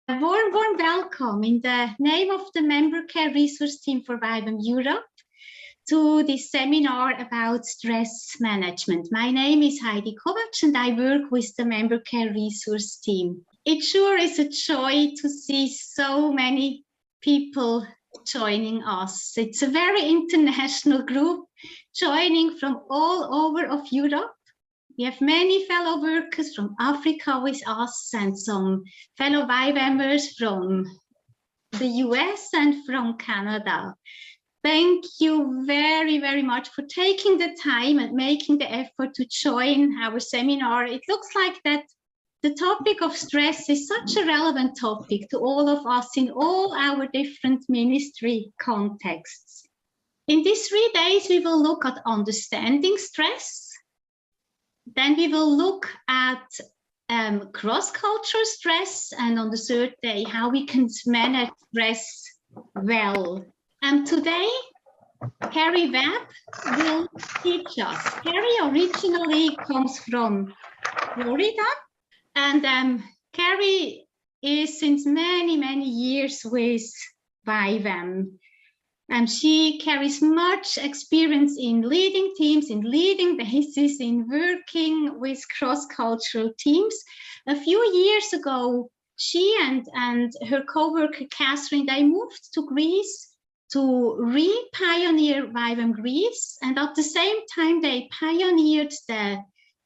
A warm welcome in the name of the Member Care Resource Team for YWAM Europe to this seminar about stress management. My name is Heidi Kovac and I work with the Member Care Resource Team. It sure is a joy to see so many people joining us. It's a very international group joining from all over of Europe. We have many fellow workers from Africa with us and some fellow YWAMers from the US and from Canada. Thank you very, very much for taking the time and making the effort to join our seminar. It looks like that the topic of stress is such a relevant topic to all of us in all our different ministry contexts. In these 3 days, we will look at understanding stress. Then we will look at cross-cultural stress, and on the third day, how we can manage stress well. And today, Carrie W will teach us. Carrie originally comes from Florida, and Carrie is since many, many years with YWAM. She carries much experience in leading teams, in leading bases, in working with cross-cultural teams. A few years ago, she and her co-worker Catherine, they moved to Greece to re-pioneer YWAM Greece, and at the same time they pioneered the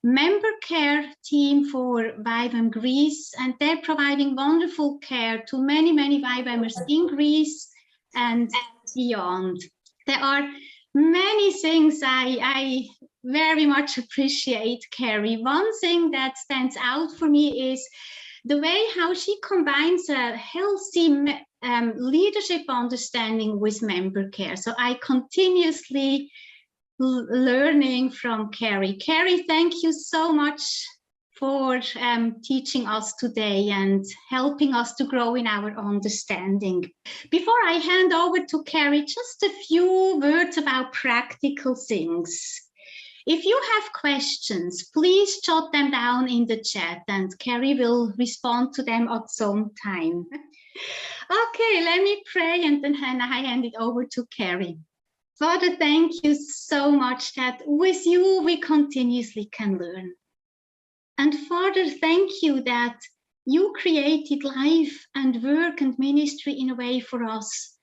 member care team for YWAM Greece, and they're providing wonderful care to many, many YWAMers in Greece and beyond. There are many things I very much appreciate Carrie. One thing that stands out for me is the way how she combines a healthy leadership understanding with member care. So I continuously learning from Carrie. Carrie, thank you so much for teaching us today and helping us to grow in our understanding. Before I hand over to Carrie, just a few words about practical things. If you have questions, please jot them down in the chat and Carrie will respond to them at some time. Okay, let me pray and then I hand it over to Carrie. Father, thank you so much that with you we continuously can learn. And Father, thank you that you created life and work and ministry in a way for us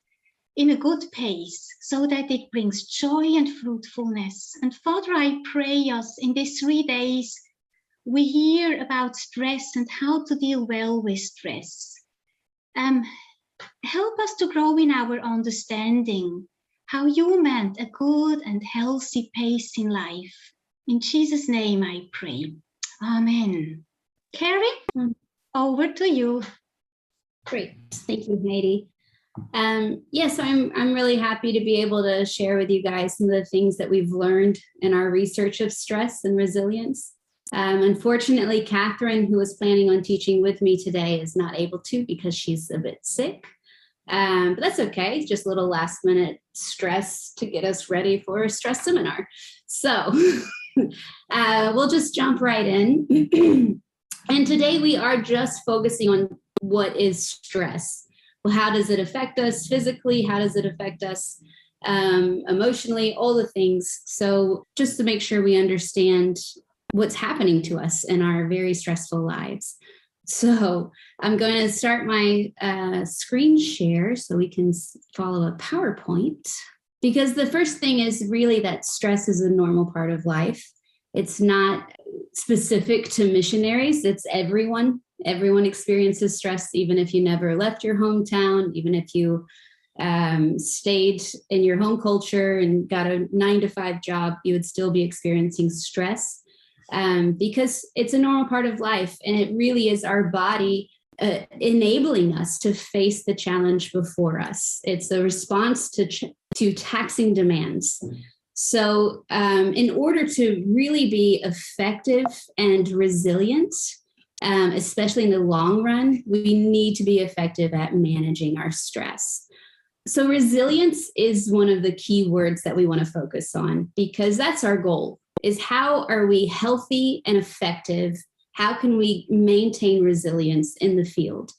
in a good pace so that it brings joy and fruitfulness. And Father, I pray us in these 3 days, we hear about stress and how to deal well with stress. Help us to grow in our understanding how you meant a good and healthy pace in life. In Jesus' name I pray. Amen. Carrie, over to you. Great, thank you, Heidi. Yes, I'm really happy to be able to share with you guys some of the things that we've learned in our research of stress and resilience. Unfortunately, Catherine, who was planning on teaching with me today, is not able to because she's a bit sick. But that's okay, just a little last minute stress to get us ready for a stress seminar. So we'll just jump right in. And today we are just focusing on what is stress. Well, how does it affect us physically? How does it affect us emotionally? All the things. So just to make sure we understand what's happening to us in our very stressful lives. So I'm going to start my screen share so we can follow a PowerPoint. Because the first thing is really that stress is a normal part of life. It's not specific to missionaries. It's everyone. Everyone experiences stress, even if you never left your hometown, even if you stayed in your home culture and got a 9-to-5 job, you would still be experiencing stress because it's a normal part of life. And it really is our body enabling us to face the challenge before us. It's a response to taxing demands. So in order to really be effective and resilient, especially in the long run, we need to be effective at managing our stress. So resilience is one of the key words that we want to focus on because that's our goal, is how are we healthy and effective? How can we maintain resilience in the field?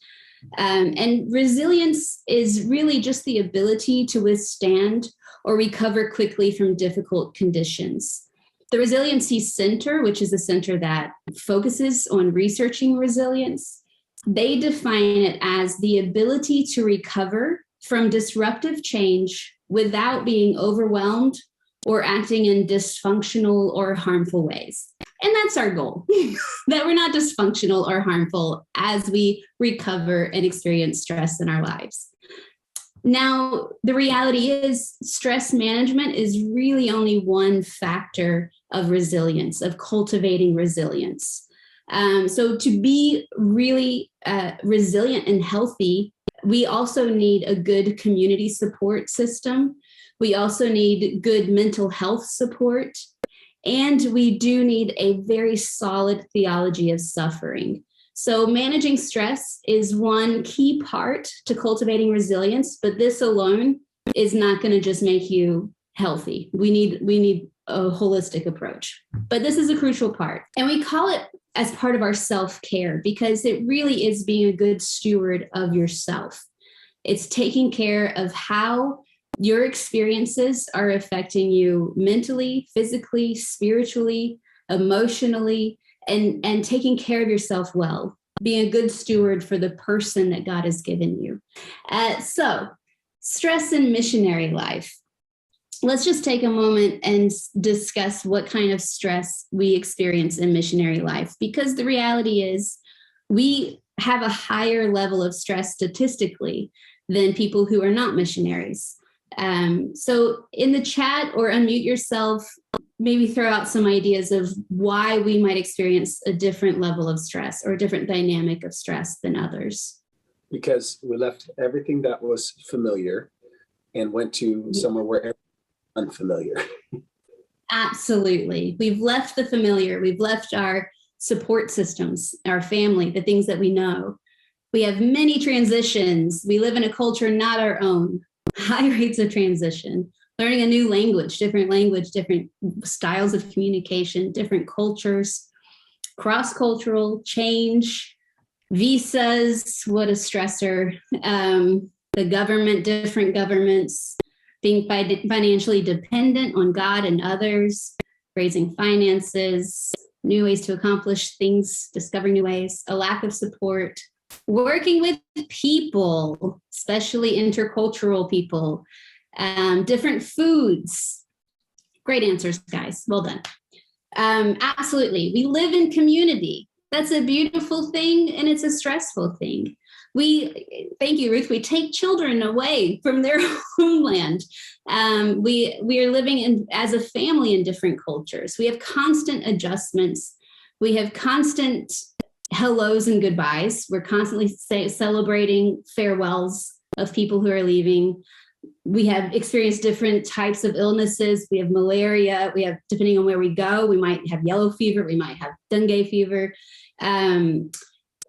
And resilience is really just the ability to withstand or recover quickly from difficult conditions. The Resiliency Center, which is a center that focuses on researching resilience, they define it as the ability to recover from disruptive change without being overwhelmed or acting in dysfunctional or harmful ways. And that's our goal, that we're not dysfunctional or harmful as we recover and experience stress in our lives. Now, the reality is stress management is really only one factor of resilience, of cultivating resilience. So to be really resilient and healthy, we also need a good community support system. We also need good mental health support. And we do need a very solid theology of suffering. So managing stress is one key part to cultivating resilience, but this alone is not going to just make you healthy. We need a holistic approach, but this is a crucial part. And we call it as part of our self-care because it really is being a good steward of yourself. It's taking care of how your experiences are affecting you mentally, physically, spiritually, emotionally, and taking care of yourself well, being a good steward for the person that God has given you. So stress in missionary life. Let's just take a moment and discuss what kind of stress we experience in missionary life, because the reality is we have a higher level of stress statistically than people who are not missionaries. So in the chat or unmute yourself, maybe throw out some ideas of why we might experience a different level of stress or a different dynamic of stress than others. Because we left everything that was familiar and went to somewhere where unfamiliar. Absolutely. We've left the familiar. We've left our support systems, our family, the things that we know. We have many transitions. We live in a culture not our own. High rates of transition, learning a new language, different styles of communication, different cultures, cross-cultural change, visas, what a stressor, the government, different governments, being financially dependent on God and others, raising finances, new ways to accomplish things, discovering new ways, a lack of support, working with people, especially intercultural people, different foods. Great answers, guys. Well done. Absolutely. We live in community. That's a beautiful thing, and it's a stressful thing. Thank you, Ruth. We take children away from their homeland. We are living as a family in different cultures. We have constant adjustments. We have constant hellos and goodbyes. We're constantly celebrating farewells of people who are leaving. We have experienced different types of illnesses. We have malaria. We have, depending on where we go, we might have yellow fever. We might have dengue fever.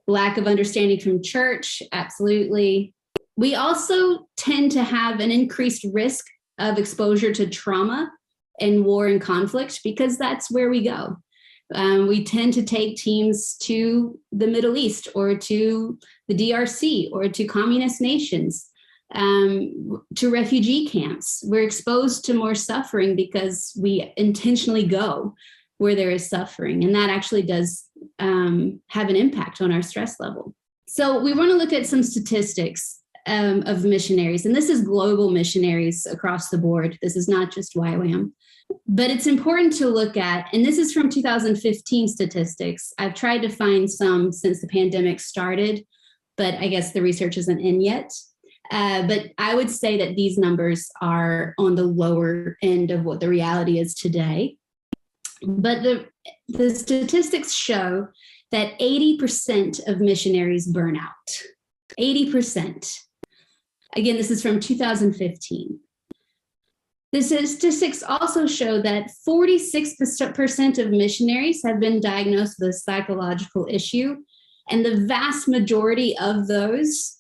Lack of understanding from church. Absolutely. We also tend to have an increased risk of exposure to trauma and war and conflict because that's where we go. We tend to take teams to the Middle East or to the DRC or to communist nations, to refugee camps. We're exposed to more suffering because we intentionally go where there is suffering. And that actually does have an impact on our stress level. So we want to look at some statistics of missionaries. And this is global missionaries across the board. This is not just YWAM. But it's important to look at, and this is from 2015 statistics. I've tried to find some since the pandemic started, but I guess the research isn't in yet. But I would say that these numbers are on the lower end of what the reality is today. But the statistics show that 80% of missionaries burn out. 80%. Again, this is from 2015. The statistics also show that 46% of missionaries have been diagnosed with a psychological issue, and the vast majority of those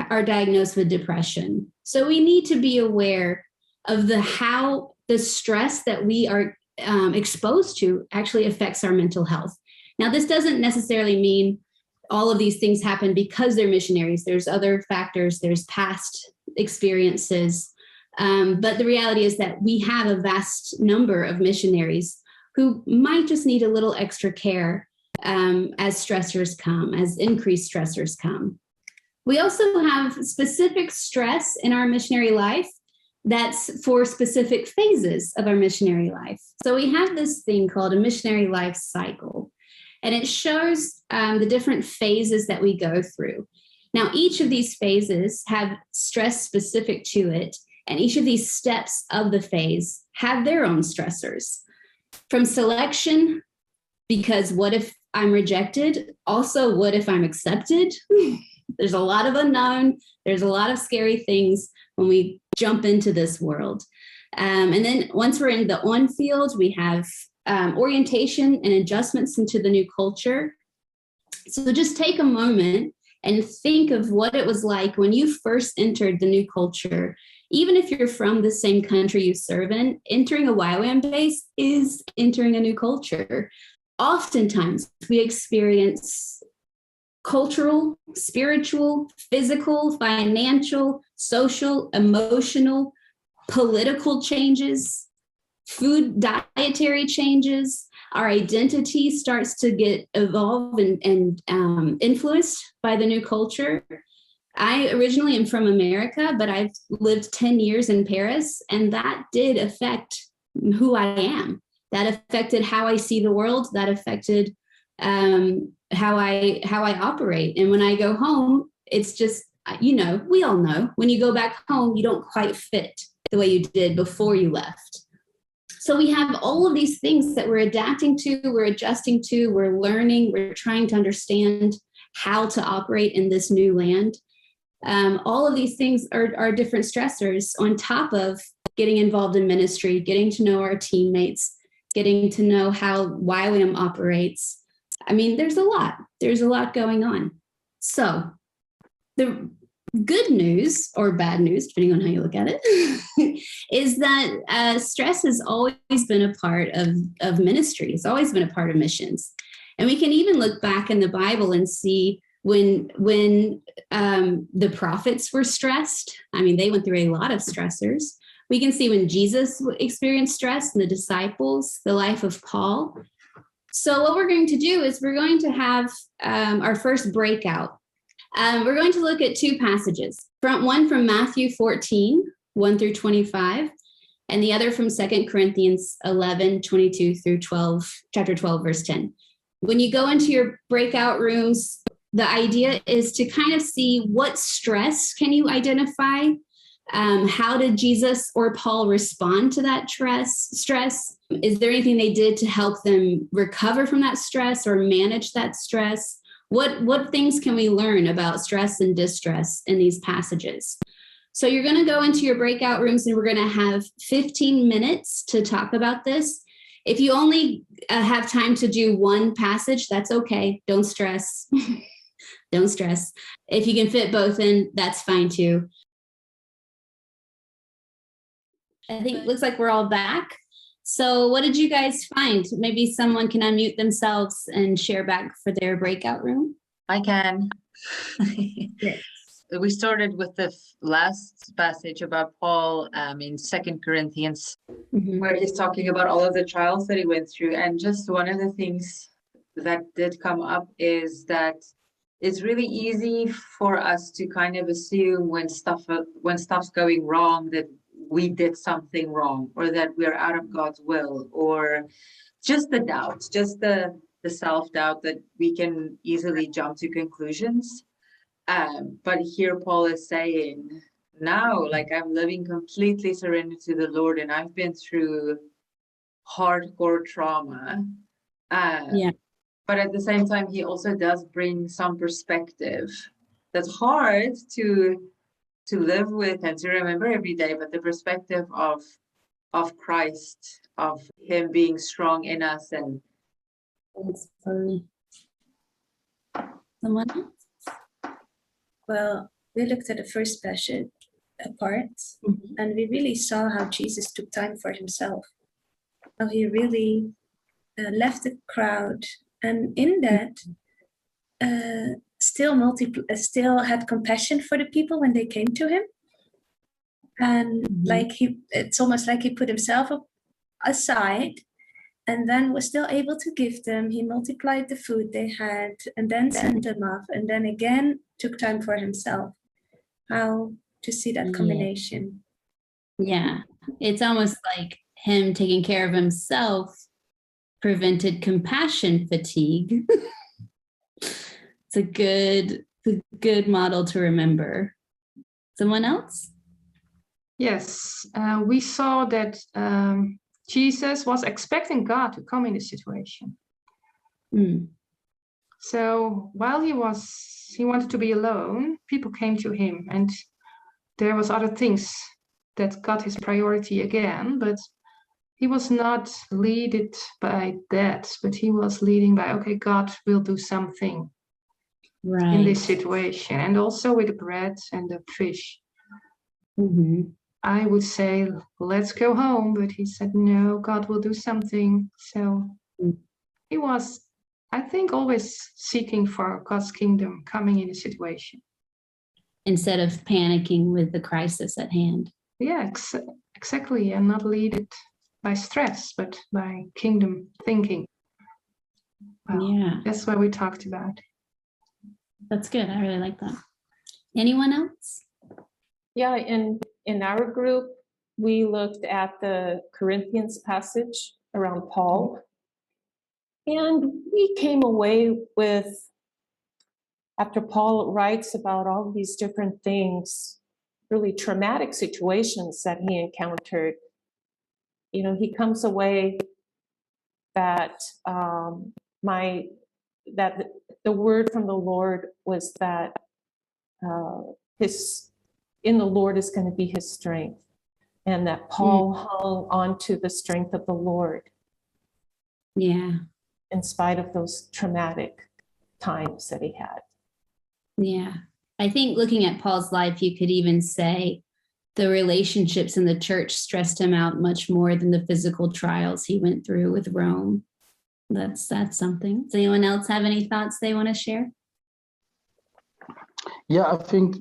are diagnosed with depression. So we need to be aware of how the stress that we are exposed to actually affects our mental health. Now, this doesn't necessarily mean all of these things happen because they're missionaries. There's other factors, there's past experiences. But the reality is that we have a vast number of missionaries who might just need a little extra care as stressors come, as increased stressors come. We also have specific stress in our missionary life that's for specific phases of our missionary life. So we have this thing called a missionary life cycle, and it shows the different phases that we go through. Now, each of these phases have stress specific to it, and each of these steps of the phase have their own stressors. From selection, because what if I'm rejected? Also, what if I'm accepted? There's a lot of unknown. There's a lot of scary things when we jump into this world. And then once we're in the on field, we have orientation and adjustments into the new culture. So just take a moment and think of what it was like when you first entered the new culture. Even if you're from the same country you serve in, entering a YWAM base is entering a new culture. Oftentimes, we experience cultural, spiritual, physical, financial, social, emotional, political changes, food dietary changes. Our identity starts to get evolved and influenced by the new culture. I originally am from America, but I've lived 10 years in Paris, and that did affect who I am. That affected how I see the world. That affected how I operate. And when I go home, it's just, we all know when you go back home, you don't quite fit the way you did before you left. So we have all of these things that we're adapting to, we're adjusting to, we're learning, we're trying to understand how to operate in this new land. All of these things are different stressors on top of getting involved in ministry, getting to know our teammates, getting to know how YWAM operates. I mean, there's a lot going on. So the good news or bad news, depending on how you look at it, is that stress has always been a part of ministry. It's always been a part of missions. And we can even look back in the Bible and see when the prophets were stressed. I mean, they went through a lot of stressors. We can see when Jesus experienced stress and the disciples, the life of Paul. So what we're going to do is we're going to have our first breakout. We're going to look at two passages, one from Matthew 14, 1 through 25, and the other from 2 Corinthians 11, 22 through 12, chapter 12, verse 10. When you go into your breakout rooms, the idea is to kind of see what stress can you identify. How did Jesus or Paul respond to that stress? Is there anything they did to help them recover from that stress or manage that stress? What things can we learn about stress and distress in these passages? So you're going to go into your breakout rooms and we're going to have 15 minutes to talk about this. If you only have time to do one passage, that's okay. Don't stress. Don't stress. If you can fit both in, that's fine too. I think it looks like we're all back. So what did you guys find? Maybe someone can unmute themselves and share back for their breakout room. I can. Yes. We started with the last passage about Paul in 2 Corinthians, where he's talking about all of the trials that he went through. And just one of the things that did come up is that it's really easy for us to kind of assume when stuff's going wrong that we did something wrong or that we're out of God's will, or just the doubt, just the self-doubt that we can easily jump to conclusions. But here Paul is saying, now, like, I'm living completely surrendered to the Lord, and I've been through hardcore trauma. But at the same time, he also does bring some perspective that's hard to live with and to remember every day, but the perspective of Christ, of him being strong in us. And thanks, Polly. Someone else? Well, we looked at the first passage apart, and we really saw how Jesus took time for himself, how he really left the crowd. And in that, still had compassion for the people when they came to him. And it's almost like he put himself aside and then was still able to give them. He multiplied the food they had and then sent them off, and then again took time for himself. How to see that combination? Yeah, it's almost like him taking care of himself prevented compassion fatigue. It's a good model to remember. Someone else? Yes, we saw that Jesus was expecting God to come in the situation. So while he wanted to be alone, people came to him, and there was other things that got his priority again, but he was not led by that, but he was leading by, okay, God will do something in this situation. And also with the bread and the fish. I would say, let's go home, but he said, no, God will do something. So he was, I think, always seeking for God's kingdom coming in a situation. Instead of panicking with the crisis at hand. Yeah, exactly. And not lead by stress, but by kingdom thinking. Well, that's what we talked about. That's good. I really like that. Anyone else? Yeah, in our group, we looked at the Corinthians passage around Paul, and we came away with, after Paul writes about all these different things, really traumatic situations that he encountered, he comes away that that the word from the Lord was that in the Lord is going to be his strength, and that Paul hung on to the strength of the Lord. Yeah. In spite of those traumatic times that he had. Yeah. I think looking at Paul's life, you could even say the relationships in the church stressed him out much more than the physical trials he went through with Rome. That's something. Does anyone else have any thoughts they want to share? Yeah, I think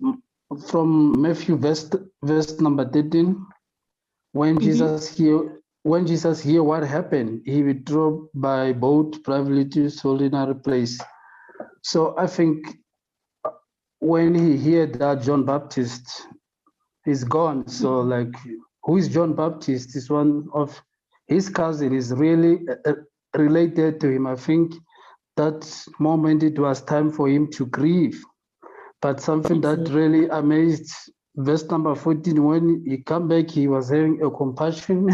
from Matthew verse number 13, when Jesus hear what happened, he withdrew by boat privately to solitary place. So I think when he heard that John Baptist is gone, so like, who is John Baptist? Is one of his cousin, is really related to him. I think that moment it was time for him to grieve. But something that really amazed, verse number 14, when he come back, he was having a compassion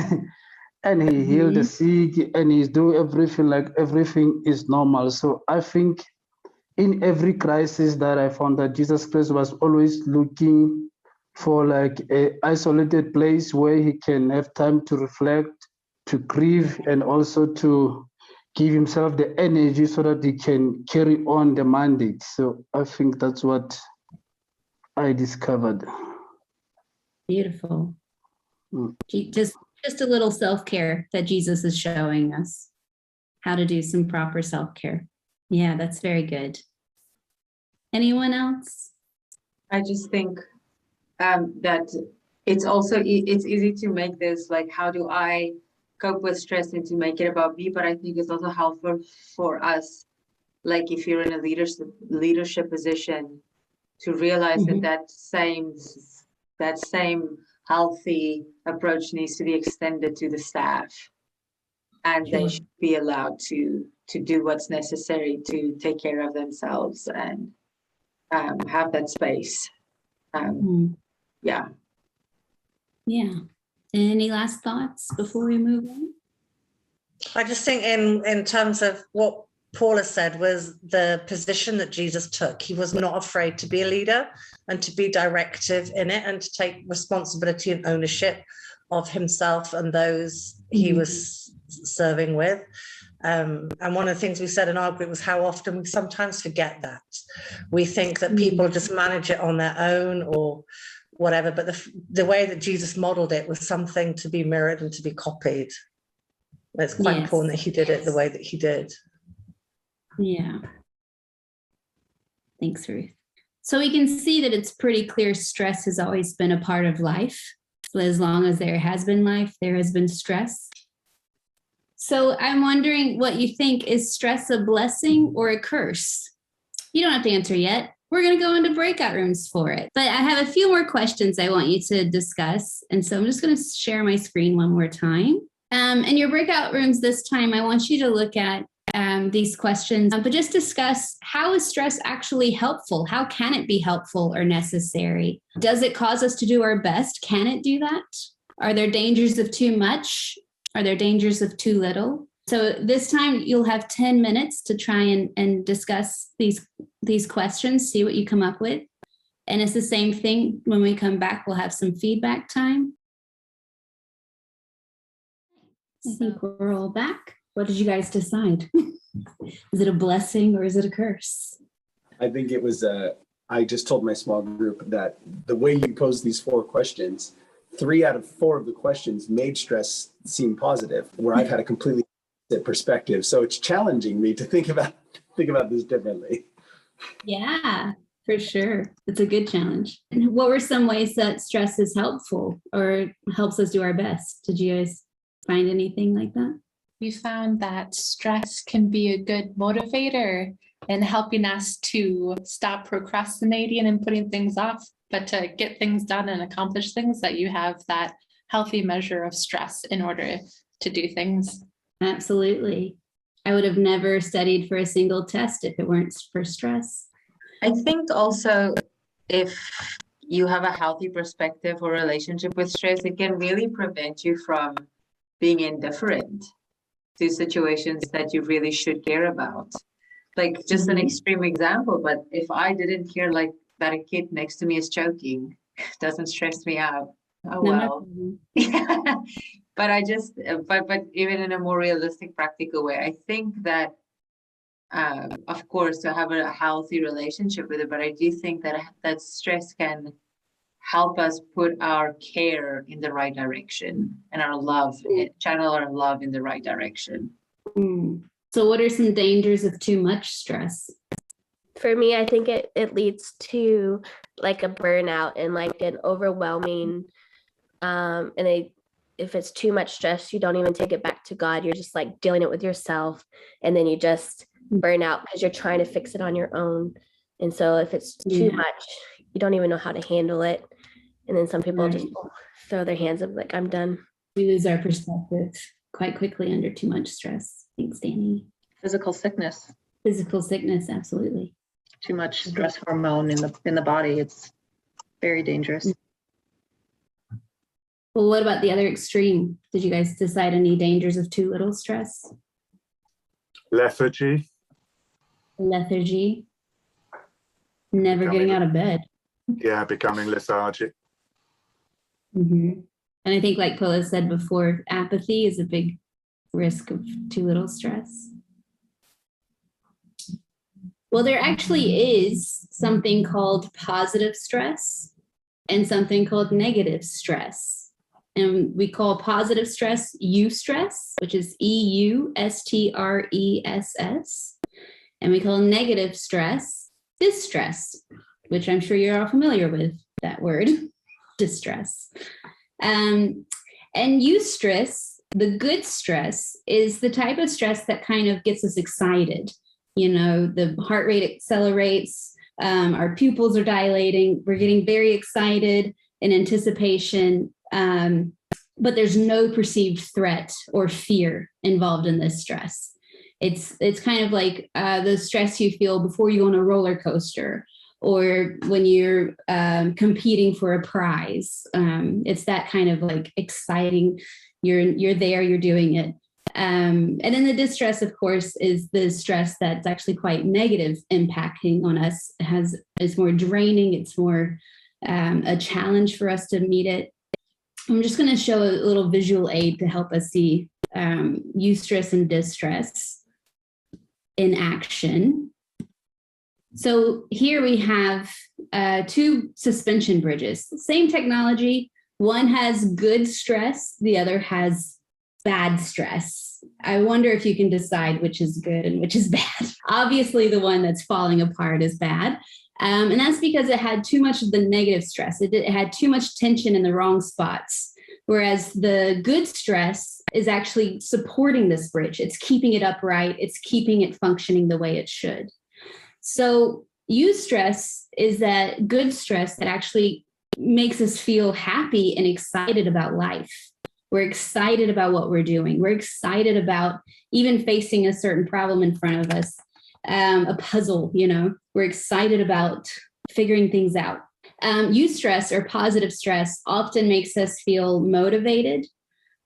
and he healed the sick and he's doing everything like everything is normal. So I think in every crisis that I found that Jesus Christ was always looking for like a isolated place where he can have time to reflect, to grieve, and also to give himself the energy so that he can carry on the mandate. So I think that's what I discovered. Beautiful. Just a little self-care that Jesus is showing us how to do some proper self-care. Yeah, that's very good. Anyone else? I just think that it's easy to make this like, how do I cope with stress and to make it about me? But I think it's also helpful for us, like if you're in a leadership position, to realize that same healthy approach needs to be extended to the staff, and they should be allowed to do what's necessary to take care of themselves and have that space. Yeah. Any last thoughts before we move on? I just think in terms of what Paula said was the position that Jesus took. He was not afraid to be a leader and to be directive in it and to take responsibility and ownership of himself and those he was serving with. And one of the things we said in our group was how often we sometimes forget that. We think that people just manage it on their own or whatever, but the way that Jesus modeled it was something to be mirrored and to be copied. It's quite important that he did it the way that he did. Yeah. Thanks, Ruth. So we can see that it's pretty clear stress has always been a part of life. So as long as there has been life, there has been stress. So I'm wondering what you think. Is stress a blessing or a curse? You don't have to answer yet. We're going to go into breakout rooms for it. But I have a few more questions I want you to discuss. And so I'm just going to share my screen one more time. In your breakout rooms this time, I want you to look at these questions, but just discuss, how is stress actually helpful? How can it be helpful or necessary? Does it cause us to do our best? Can it do that? Are there dangers of too much? Are there dangers of too little? So this time you'll have 10 minutes to try and discuss these questions, see what you come up with. And it's the same thing. When we come back, we'll have some feedback time. I think we're all back. What did you guys decide? Is it a blessing or is it a curse? I think it was, I just told my small group that the way you posed these 4 questions, 3 out of 4 of the questions made stress seem positive, where I've had a completely opposite perspective. So it's challenging me to think about this differently. Yeah, for sure. It's a good challenge. And what were some ways that stress is helpful or helps us do our best? Did you guys find anything like that? We found that stress can be a good motivator in helping us to stop procrastinating and putting things off, but to get things done and accomplish things, that you have that healthy measure of stress in order to do things. Absolutely. I would have never studied for a single test if it weren't for stress. I think also if you have a healthy perspective or relationship with stress, it can really prevent you from being indifferent to situations that you really should care about. Like just an extreme example, but if I didn't care like that a kid next to me is choking, doesn't stress me out. Oh, well. But I just, but even in a more realistic, practical way, I think that, of course, to have a healthy relationship with it, but I do think that stress can help us put our care in the right direction and our love, channel our love in the right direction. So what are some dangers of too much stress? For me, I think it leads to like a burnout and like an overwhelming, if it's too much stress, you don't even take it back to God. You're just like dealing it with yourself, and then you just burn out because you're trying to fix it on your own. And so if it's too much, you don't even know how to handle it. And then some people just throw their hands up like, I'm done. We lose our perspective quite quickly under too much stress. Thanks, Danny. Physical sickness. Physical sickness, absolutely. Too much stress hormone in the body. It's very dangerous. Well, what about the other extreme? Did you guys decide any dangers of too little stress? Lethargy. Lethargy. Never getting out of bed. Yeah, becoming lethargic. And I think, like Paula said before, apathy is a big risk of too little stress. Well, there actually is something called positive stress and something called negative stress. And we call positive stress eustress, which is EUSTRESS. And we call negative stress distress, which I'm sure you're all familiar with that word, distress. And eustress, the good stress, is the type of stress that kind of gets us excited. You know, the heart rate accelerates, our pupils are dilating, we're getting very excited in anticipation, but there's no perceived threat or fear involved in this stress. It's kind of like the stress you feel before you go on a roller coaster or when you're competing for a prize. It's that kind of like exciting, you're there, you're doing it. And then the distress, of course, is the stress that's actually quite negative impacting on us. It's more draining. It's more a challenge for us to meet it. I'm just going to show a little visual aid to help us see eustress and distress in action. So here we have 2 suspension bridges, same technology. One has good stress, the other has bad stress. I wonder if you can decide which is good and which is bad. Obviously, the one that's falling apart is bad. And that's because it had too much of the negative stress. It had too much tension in the wrong spots. Whereas the good stress is actually supporting this bridge. It's keeping it upright. It's keeping it functioning the way it should. So eustress is that good stress that actually makes us feel happy and excited about life. We're excited about what we're doing. We're excited about even facing a certain problem in front of us, a puzzle, we're excited about figuring things out. Eustress or positive stress often makes us feel motivated.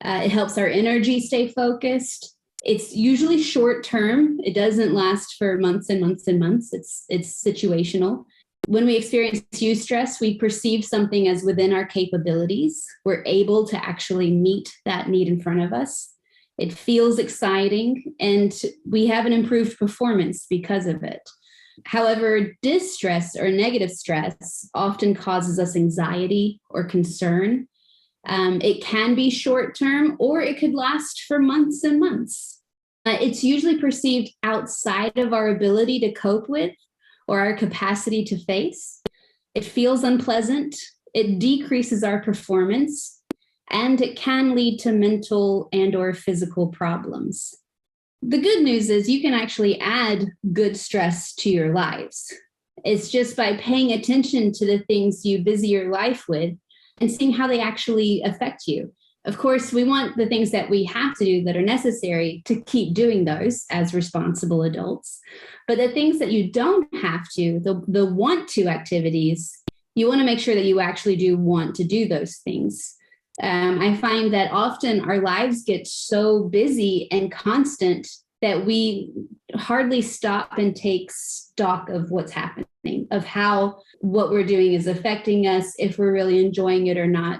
It helps our energy stay focused. It's usually short term. It doesn't last for months and months and months. It's situational. When we experience eustress, we perceive something as within our capabilities. We're able to actually meet that need in front of us. It feels exciting, and we have an improved performance because of it. However, distress or negative stress often causes us anxiety or concern. It can be short term, or it could last for months and months. It's usually perceived outside of our ability to cope with or our capacity to face. It feels unpleasant. It decreases our performance, and it can lead to mental and or physical problems. The good news is you can actually add good stress to your lives. It's just by paying attention to the things you busy your life with and seeing how they actually affect you. Of course, we want the things that we have to do that are necessary to keep doing those as responsible adults. But the things that you don't have to, the want to activities, you want to make sure that you actually do want to do those things. I find that often our lives get so busy and constant that we hardly stop and take stock of what's happening, of how what we're doing is affecting us, if we're really enjoying it or not.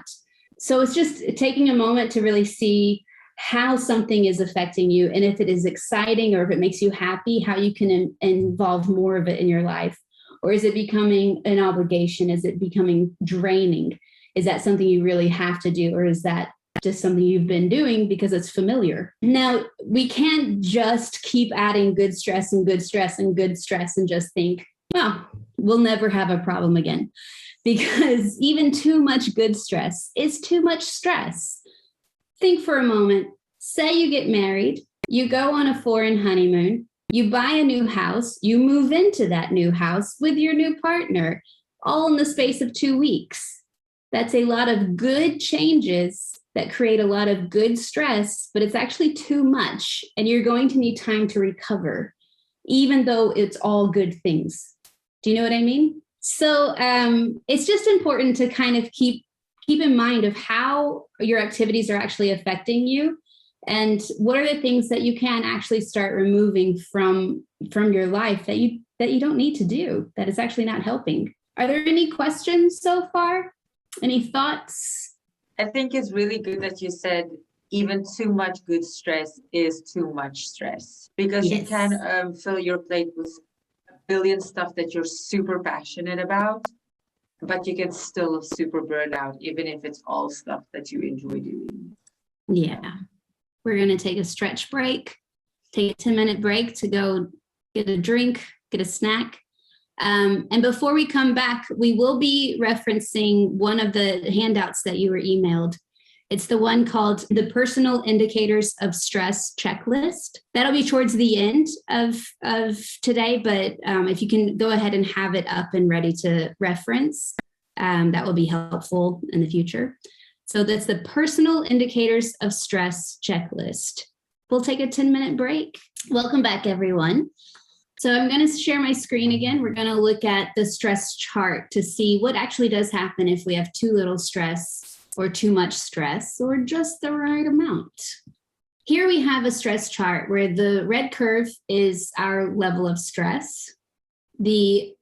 So it's just taking a moment to really see how something is affecting you, and if it is exciting or if it makes you happy, how you can involve more of it in your life. Or is it becoming an obligation? Is it becoming draining? Is that something you really have to do? Or is that just something you've been doing because it's familiar? Now, we can't just keep adding good stress and good stress and good stress and just think, well, we'll never have a problem again. Because even too much good stress is too much stress. Think for a moment. Say you get married, you go on a foreign honeymoon, you buy a new house, you move into that new house with your new partner, all in the space of 2 weeks. That's a lot of good changes that create a lot of good stress, but it's actually too much, and you're going to need time to recover, even though it's all good things. Do you know what I mean? So it's just important to kind of keep in mind of how your activities are actually affecting you, and what are the things that you can actually start removing from your life that you don't need to do, that is actually not helping. Are there any questions so far? Any thoughts? I think it's really good that you said even too much good stress is too much stress, because Yes. you can fill your plate with a billion stuff that you're super passionate about, but you can still super burn out, even if it's all stuff that you enjoy doing. Yeah. We're going to take a stretch break, take a 10-minute break to go get a drink, get a snack. And before we come back, we will be referencing one of the handouts that you were emailed. It's the one called the Personal Indicators of Stress Checklist. That'll be towards the end of today, but if you can go ahead and have it up and ready to reference, that will be helpful in the future. So that's the Personal Indicators of Stress Checklist. We'll take a 10-minute break. Welcome back, everyone. So I'm going to share my screen again. We're going to look at the stress chart to see what actually does happen if we have too little stress or too much stress or just the right amount. Here we have a stress chart where the red curve is our level of stress. The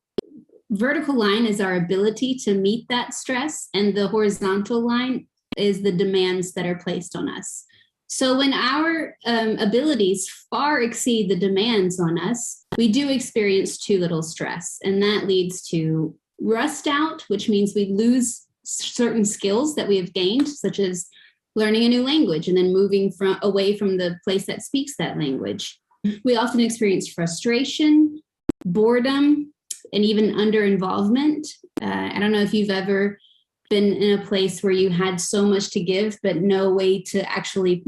vertical line is our ability to meet that stress, and the horizontal line is the demands that are placed on us. So when our abilities far exceed the demands on us, we do experience too little stress, and that leads to rust out, which means we lose certain skills that we have gained, such as learning a new language and then moving away from the place that speaks that language. We often experience frustration, boredom, and even under-involvement. I don't know if you've ever been in a place where you had so much to give, but no way to actually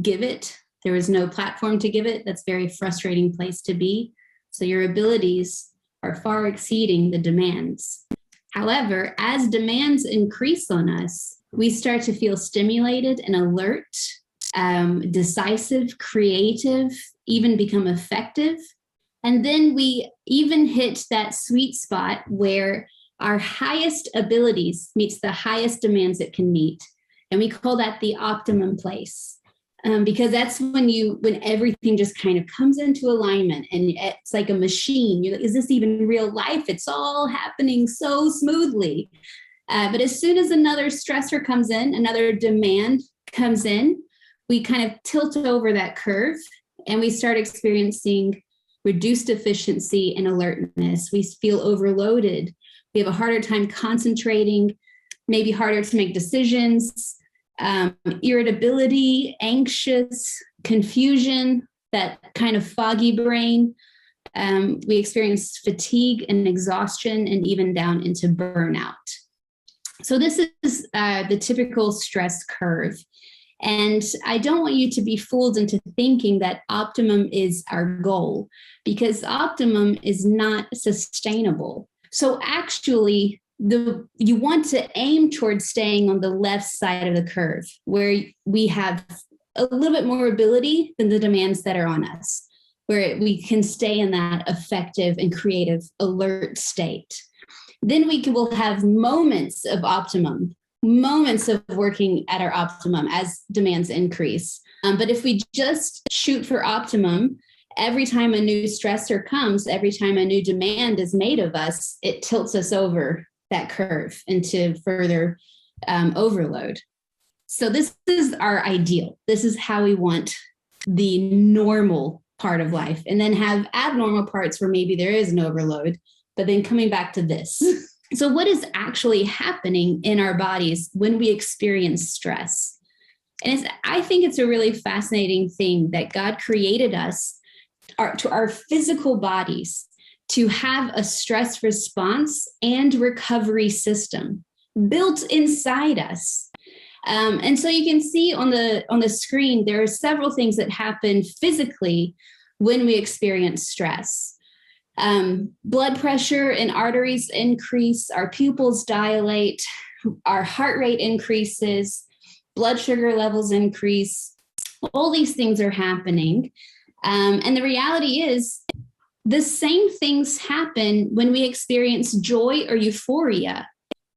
give it. There was no platform to give it. That's a very frustrating place to be. So your abilities are far exceeding the demands. However, as demands increase on us, we start to feel stimulated and alert, decisive, creative, even become effective. And then we even hit that sweet spot where our highest abilities meets the highest demands it can meet. And we call that the optimum place. Because that's when everything just kind of comes into alignment and it's like a machine. You're like, is this even real life? It's all happening so smoothly. But as soon as another stressor comes in, another demand comes in, we kind of tilt over that curve and we start experiencing reduced efficiency and alertness. We feel overloaded. We have a harder time concentrating, maybe harder to make decisions. Irritability, anxious, confusion, that kind of foggy brain. We experience fatigue and exhaustion and even down into burnout. So this is the typical stress curve. And I don't want you to be fooled into thinking that optimum is our goal, because optimum is not sustainable. So actually, you want to aim towards staying on the left side of the curve, where we have a little bit more ability than the demands that are on us, where we can stay in that effective and creative alert state. Then we will have moments of optimum, moments of working at our optimum as demands increase. But if we just shoot for optimum, every time a new stressor comes, every time a new demand is made of us, it tilts us over that curve into further overload. So this is our ideal. This is how we want the normal part of life, and then have abnormal parts where maybe there is an overload, but then coming back to this. So what is actually happening in our bodies when we experience stress? And I think it's a really fascinating thing that God created us, to our physical bodies, to have a stress response and recovery system built inside us. And so you can see on the screen, there are several things that happen physically when we experience stress. Blood pressure and arteries increase, our pupils dilate, our heart rate increases, blood sugar levels increase. All these things are happening. And the reality is, the same things happen when we experience joy or euphoria,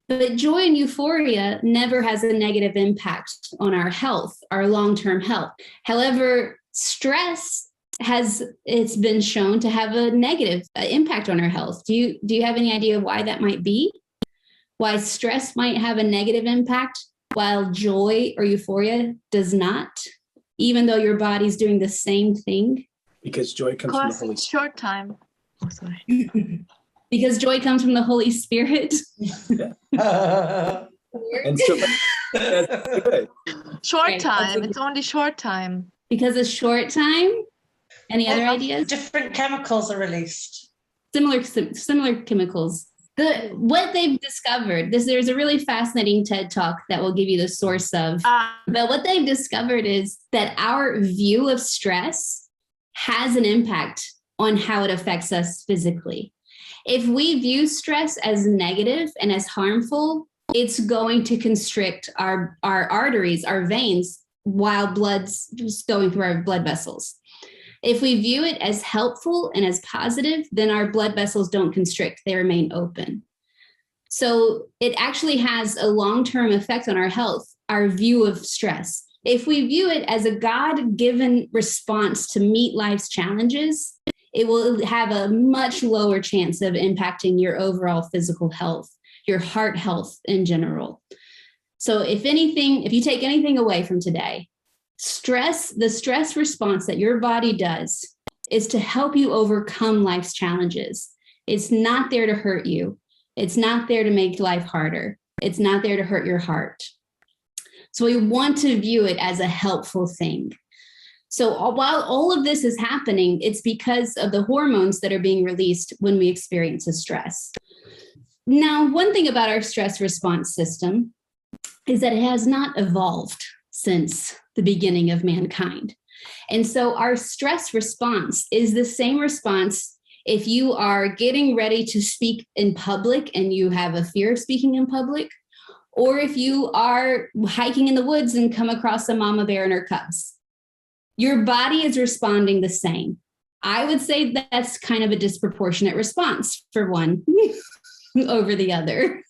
but joy and euphoria never has a negative impact on our health, our long-term health. However, stress it's been shown to have a negative impact on our health. Do you have any idea why that might be? Why stress might have a negative impact while joy or euphoria does not, even though your body's doing the same thing? Because joy comes from the Holy Spirit. Short time. Oh, sorry. Because joy comes from the Holy Spirit. And so that's good. Short Right, time. It's only short time. Because of short time. Any other ideas? Different chemicals are released. Similar chemicals. What they've discovered, there's a really fascinating TED Talk that will give you the source of. But what they've discovered is that our view of stress has an impact on how it affects us physically. If we view stress as negative and as harmful, it's going to constrict our arteries, our veins, while blood's just going through our blood vessels. If we view it as helpful and as positive, then our blood vessels don't constrict, they remain open. So it actually has a long-term effect on our health, our view of stress. If we view it as a God-given response to meet life's challenges, it will have a much lower chance of impacting your overall physical health, your heart health in general. So if you take anything away from today, the stress response that your body does is to help you overcome life's challenges. It's not there to hurt you. It's not there to make life harder. It's not there to hurt your heart. So we want to view it as a helpful thing. So while all of this is happening, it's because of the hormones that are being released when we experience a stress. Now, one thing about our stress response system is that it has not evolved since the beginning of mankind. And so our stress response is the same response if you are getting ready to speak in public and you have a fear of speaking in public, or if you are hiking in the woods and come across a mama bear and her cubs. Your body is responding the same. I would say that's kind of a disproportionate response for one over the other.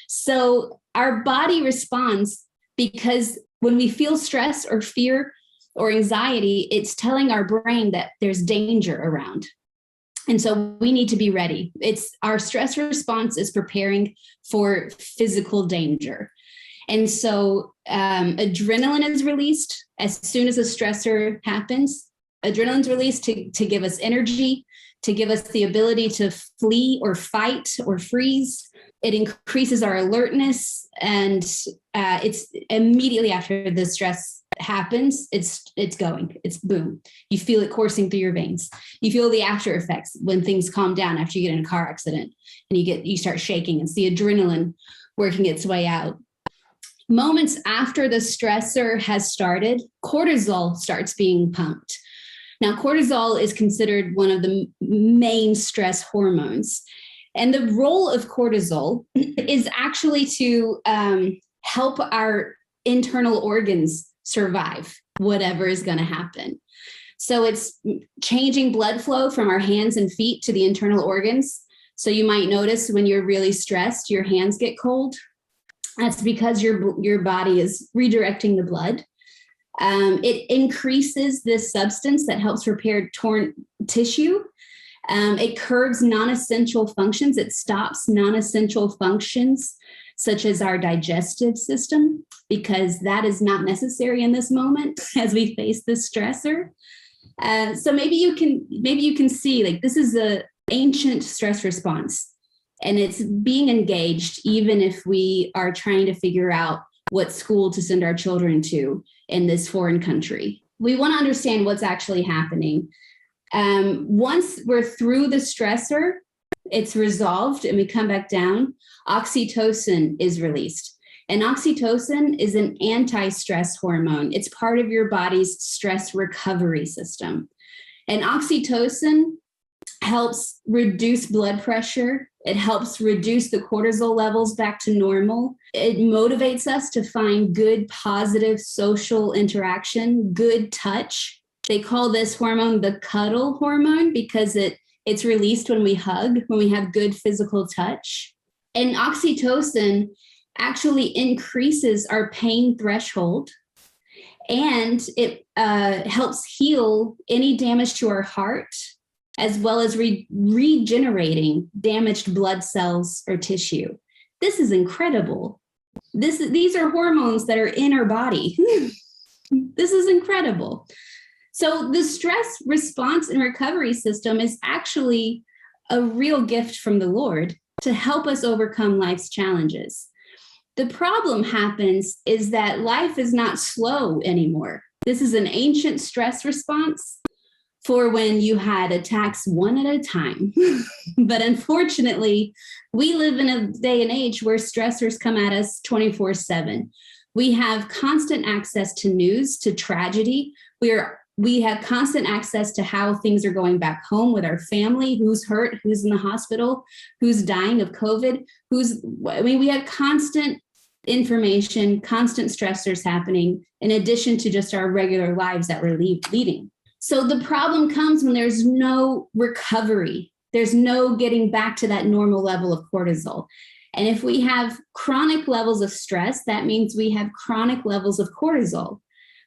So our body responds because when we feel stress or fear or anxiety, it's telling our brain that there's danger around. And so we need to be ready. Our stress response is preparing for physical danger. And so adrenaline is released as soon as a stressor happens. Adrenaline's released to give us energy, to give us the ability to flee or fight or freeze. It increases our alertness, and it's immediately after the stress happens, it's boom. You feel it coursing through your veins. You feel the after effects when things calm down after you get in a car accident and you start shaking. It's the adrenaline working its way out. Moments after the stressor has started, cortisol starts being pumped. Now, cortisol is considered one of the main stress hormones. And the role of cortisol is actually to help our internal organs survive whatever is going to happen. So it's changing blood flow from our hands and feet to the internal organs. So you might notice when you're really stressed, your hands get cold. That's because your body is redirecting the blood. It increases this substance that helps repair torn tissue. It curbs non-essential functions. It stops non-essential functions such as our digestive system, because that is not necessary in this moment as we face this stressor. So maybe you can see, like, this is an ancient stress response, and it's being engaged even if we are trying to figure out what school to send our children to in this foreign country. We want to understand what's actually happening. Once we're through the stressor, it's resolved and we come back down, oxytocin is released. And oxytocin is an anti-stress hormone. It's part of your body's stress recovery system. And oxytocin helps reduce blood pressure. It helps reduce the cortisol levels back to normal. It motivates us to find good, positive social interaction, good touch. They call this hormone the cuddle hormone because it's released when we hug, when we have good physical touch. And oxytocin actually increases our pain threshold, and it helps heal any damage to our heart, as well as regenerating damaged blood cells or tissue. This is incredible. These are hormones that are in our body. This is incredible. So the stress response and recovery system is actually a real gift from the Lord to help us overcome life's challenges. The problem happens is that life is not slow anymore. This is an ancient stress response for when you had attacks one at a time. But unfortunately, we live in a day and age where stressors come at us 24/7. We have constant access to news, to tragedy. We have constant access to how things are going back home with our family, who's hurt, who's in the hospital, who's dying of COVID, we have constant information, constant stressors happening, in addition to just our regular lives that we're leading. So the problem comes when there's no recovery. There's no getting back to that normal level of cortisol. And if we have chronic levels of stress, that means we have chronic levels of cortisol,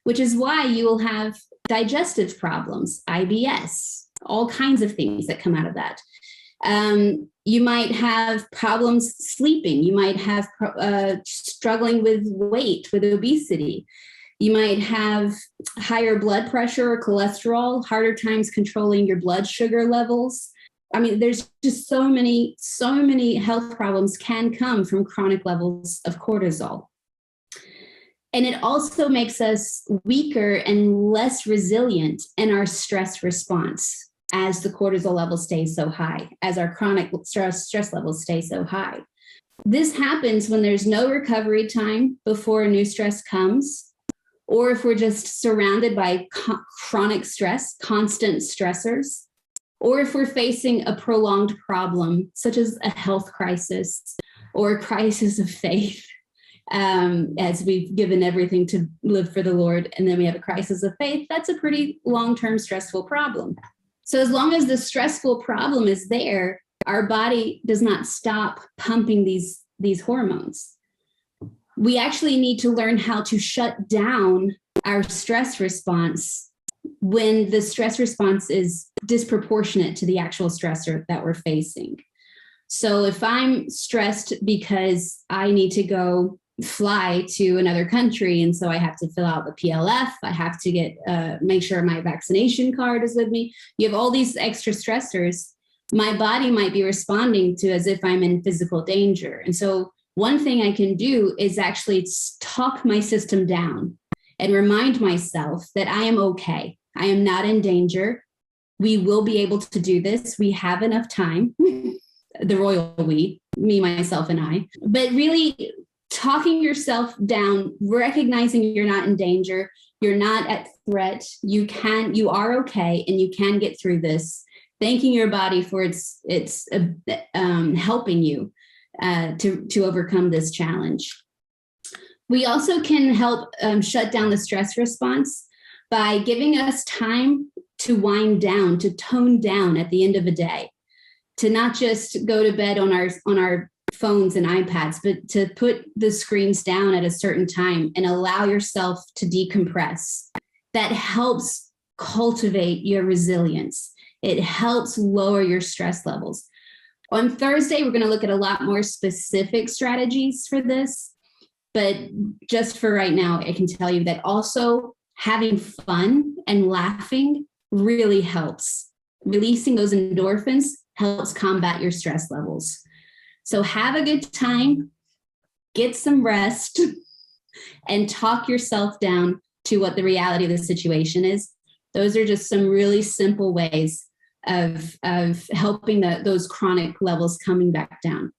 which is why you will have digestive problems, IBS, all kinds of things that come out of that. You might have problems sleeping. You might have struggling with weight, with obesity. You might have higher blood pressure or cholesterol, harder times controlling your blood sugar levels. I mean, there's just so many health problems can come from chronic levels of cortisol. And it also makes us weaker and less resilient in our stress response as the cortisol level stays so high, as our chronic stress levels stay so high. This happens when there's no recovery time before a new stress comes, or if we're just surrounded by chronic stress, constant stressors, or if we're facing a prolonged problem, such as a health crisis or a crisis of faith, as we've given everything to live for the Lord, and then we have a crisis of faith. That's a pretty long-term stressful problem. So as long as the stressful problem is there, our body does not stop pumping these hormones. We actually need to learn how to shut down our stress response when the stress response is disproportionate to the actual stressor that we're facing. So if I'm stressed because I need to go fly to another country, and so I have to fill out the PLF, I have to get make sure my vaccination card is with me. You have all these extra stressors. My body might be responding to as if I'm in physical danger. And so one thing I can do is actually talk my system down and remind myself that I am okay. I am not in danger. We will be able to do this. We have enough time. The royal we, me, myself, and I. But really talking yourself down, recognizing you're not in danger, you're not at threat, you are okay, and you can get through this. Thanking your body for its helping you to overcome this challenge. We also can help shut down the stress response by giving us time to wind down, to tone down at the end of a day, to not just go to bed on our phones and iPads, but to put the screens down at a certain time and allow yourself to decompress. That helps cultivate your resilience. It helps lower your stress levels. On Thursday, we're going to look at a lot more specific strategies for this. But just for right now, I can tell you that also having fun and laughing really helps. Releasing those endorphins helps combat your stress levels. So have a good time, get some rest, and talk yourself down to what the reality of the situation is. Those are just some really simple ways of helping those chronic levels coming back down.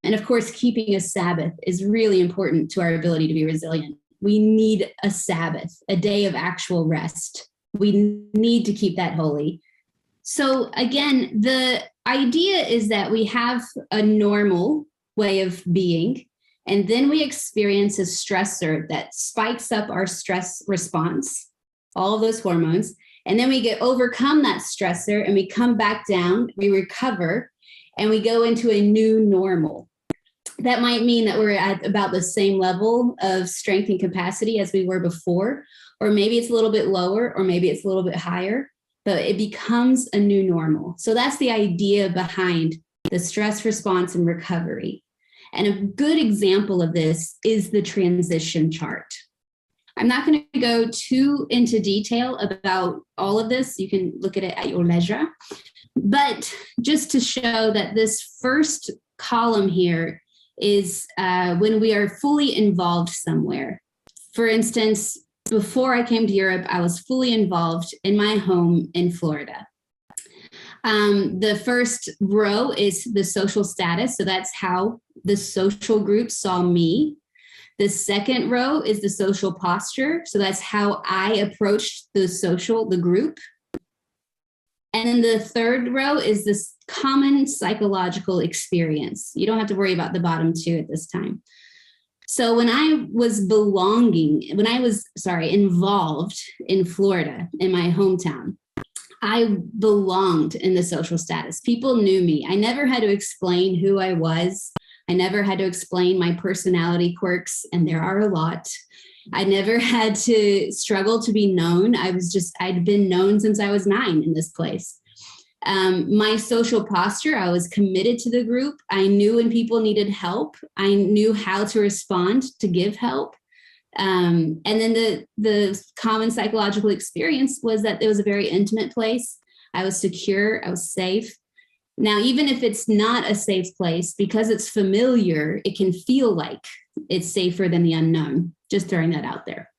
And of course, keeping a Sabbath is really important to our ability to be resilient. We need a Sabbath, a day of actual rest. We need to keep that holy. So again, the idea is that we have a normal way of being, and then we experience a stressor that spikes up our stress response, all of those hormones, and then we overcome that stressor and we come back down, we recover, and we go into a new normal. That might mean that we're at about the same level of strength and capacity as we were before, or maybe it's a little bit lower, or maybe it's a little bit higher, but it becomes a new normal. So that's the idea behind the stress response and recovery. And a good example of this is the transition chart. I'm not going to go too into detail about all of this. You can look at it at your leisure. But just to show that this first column here is when we are fully involved somewhere. For instance, before I came to Europe, I was fully involved in my home in Florida. The first row is the social status. So that's how the social group saw me. The second row is the social posture. So that's how I approached the group. And then the third row is this common psychological experience. You don't have to worry about the bottom two at this time. So when I was involved in Florida, in my hometown, I belonged in the social status. People knew me. I never had to explain who I was. I never had to explain my personality quirks, and there are a lot. I never had to struggle to be known. I'd been known since I was 9 in this place. My social posture, I was committed to the group. I knew when people needed help. I knew how to respond to give help. And then the common psychological experience was that it was a very intimate place. I was secure. I was safe. Now, even if it's not a safe place, because it's familiar, it can feel like it's safer than the unknown. Just throwing that out there.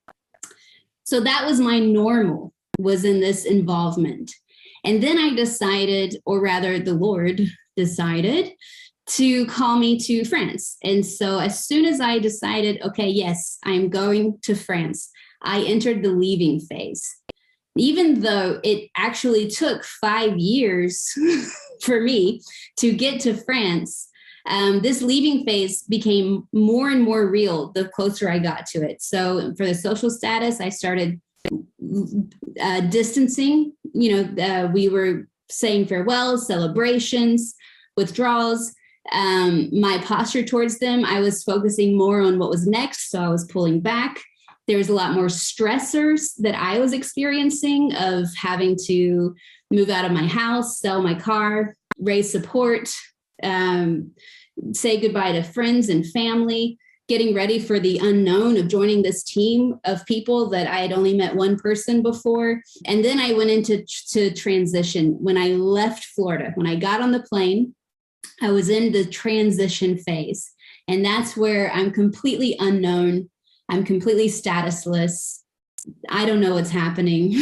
So that was my normal, was in this involvement. And then I decided, or rather the Lord decided, to call me to France. And so as soon as I decided, okay, yes, I'm going to France, I entered the leaving phase. Even though it actually took 5 years for me to get to France, this leaving phase became more and more real the closer I got to it. So for the social status, I started distancing. We were saying farewells, celebrations, withdrawals. My posture towards them, I was focusing more on what was next. So I was pulling back. There was a lot more stressors that I was experiencing of having to move out of my house, sell my car, raise support, say goodbye to friends and family, getting ready for the unknown of joining this team of people that I had only met one person before. And then I went into transition. When I left Florida, when I got on the plane, I was in the transition phase. And that's where I'm completely unknown. I'm completely statusless. I don't know what's happening.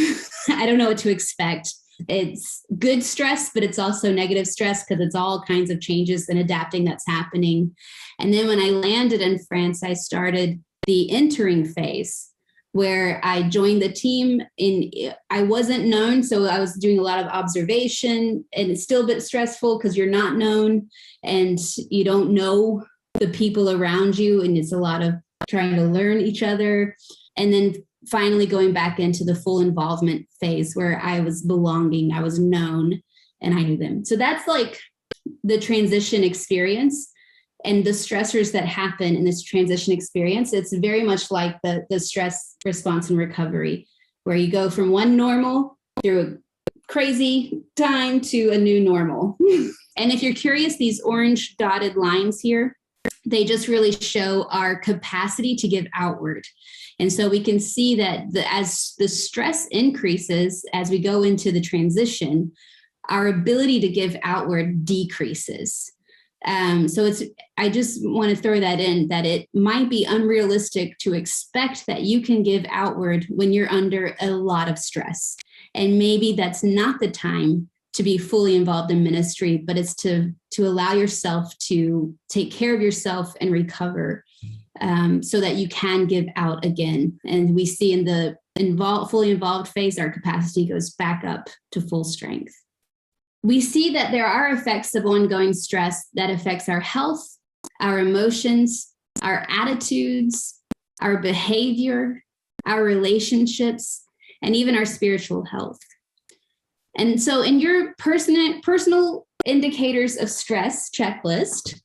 I don't know what to expect. It's good stress, but it's also negative stress because it's all kinds of changes and adapting that's happening. And then when I landed in France, I started the entering phase where I joined the team. I wasn't known, so I was doing a lot of observation, and it's still a bit stressful because you're not known and you don't know the people around you, and it's a lot of trying to learn each other. And then finally going back into the full involvement phase where I was belonging, I was known, and I knew them. So that's like the transition experience and the stressors that happen in this transition experience. It's very much like the stress response and recovery, where you go from one normal through a crazy time to a new normal. And if you're curious, these orange dotted lines here, they just really show our capacity to give outward. And so we can see that as the stress increases, as we go into the transition, our ability to give outward decreases. So I just want to throw that in, that it might be unrealistic to expect that you can give outward when you're under a lot of stress. And maybe that's not the time to be fully involved in ministry, but it's to allow yourself to take care of yourself and recover, so that you can give out again. And we see in the fully involved phase, our capacity goes back up to full strength. We see that there are effects of ongoing stress that affects our health, our emotions, our attitudes, our behavior, our relationships, and even our spiritual health. And so in your personal indicators of stress checklist,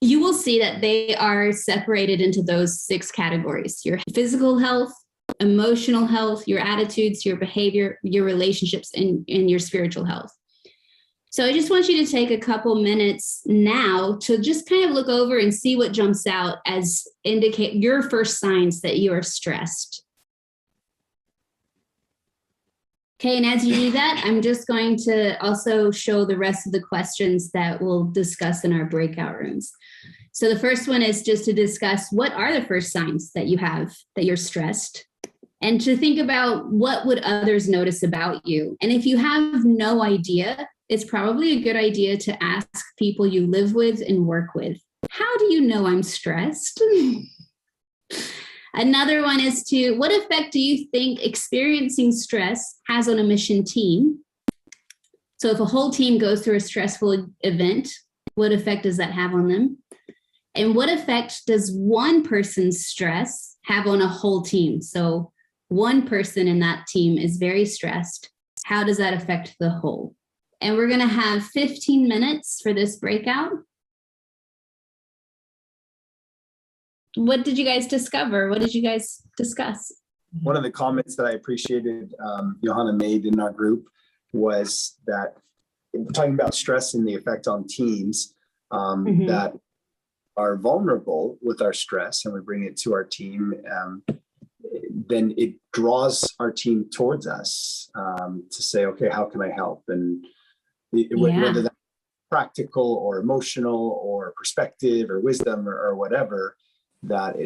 you will see that they are separated into those 6 categories: your physical health, emotional health, your attitudes, your behavior, your relationships, and your spiritual health. So I just want you to take a couple minutes now to just kind of look over and see what jumps out as indicate your first signs that you are stressed. Okay, and as you do that, I'm just going to also show the rest of the questions that we'll discuss in our breakout rooms. So the first one is just to discuss what are the first signs that you have that you're stressed, and to think about what would others notice about you. And if you have no idea, it's probably a good idea to ask people you live with and work with, how do you know I'm stressed? Another one is what effect do you think experiencing stress has on a mission team? So if a whole team goes through a stressful event, what effect does that have on them? And what effect does one person's stress have on a whole team? So one person in that team is very stressed. How does that affect the whole? And we're going to have 15 minutes for this breakout. What did you guys discover? What did you guys discuss? One of the comments that I appreciated Johanna made in our group was that, talking about stress and the effect on teams, that are vulnerable with our stress, and we bring it to our team, then it draws our team towards us to say, okay, how can I help? And whether that's practical or emotional or perspective or wisdom or whatever, that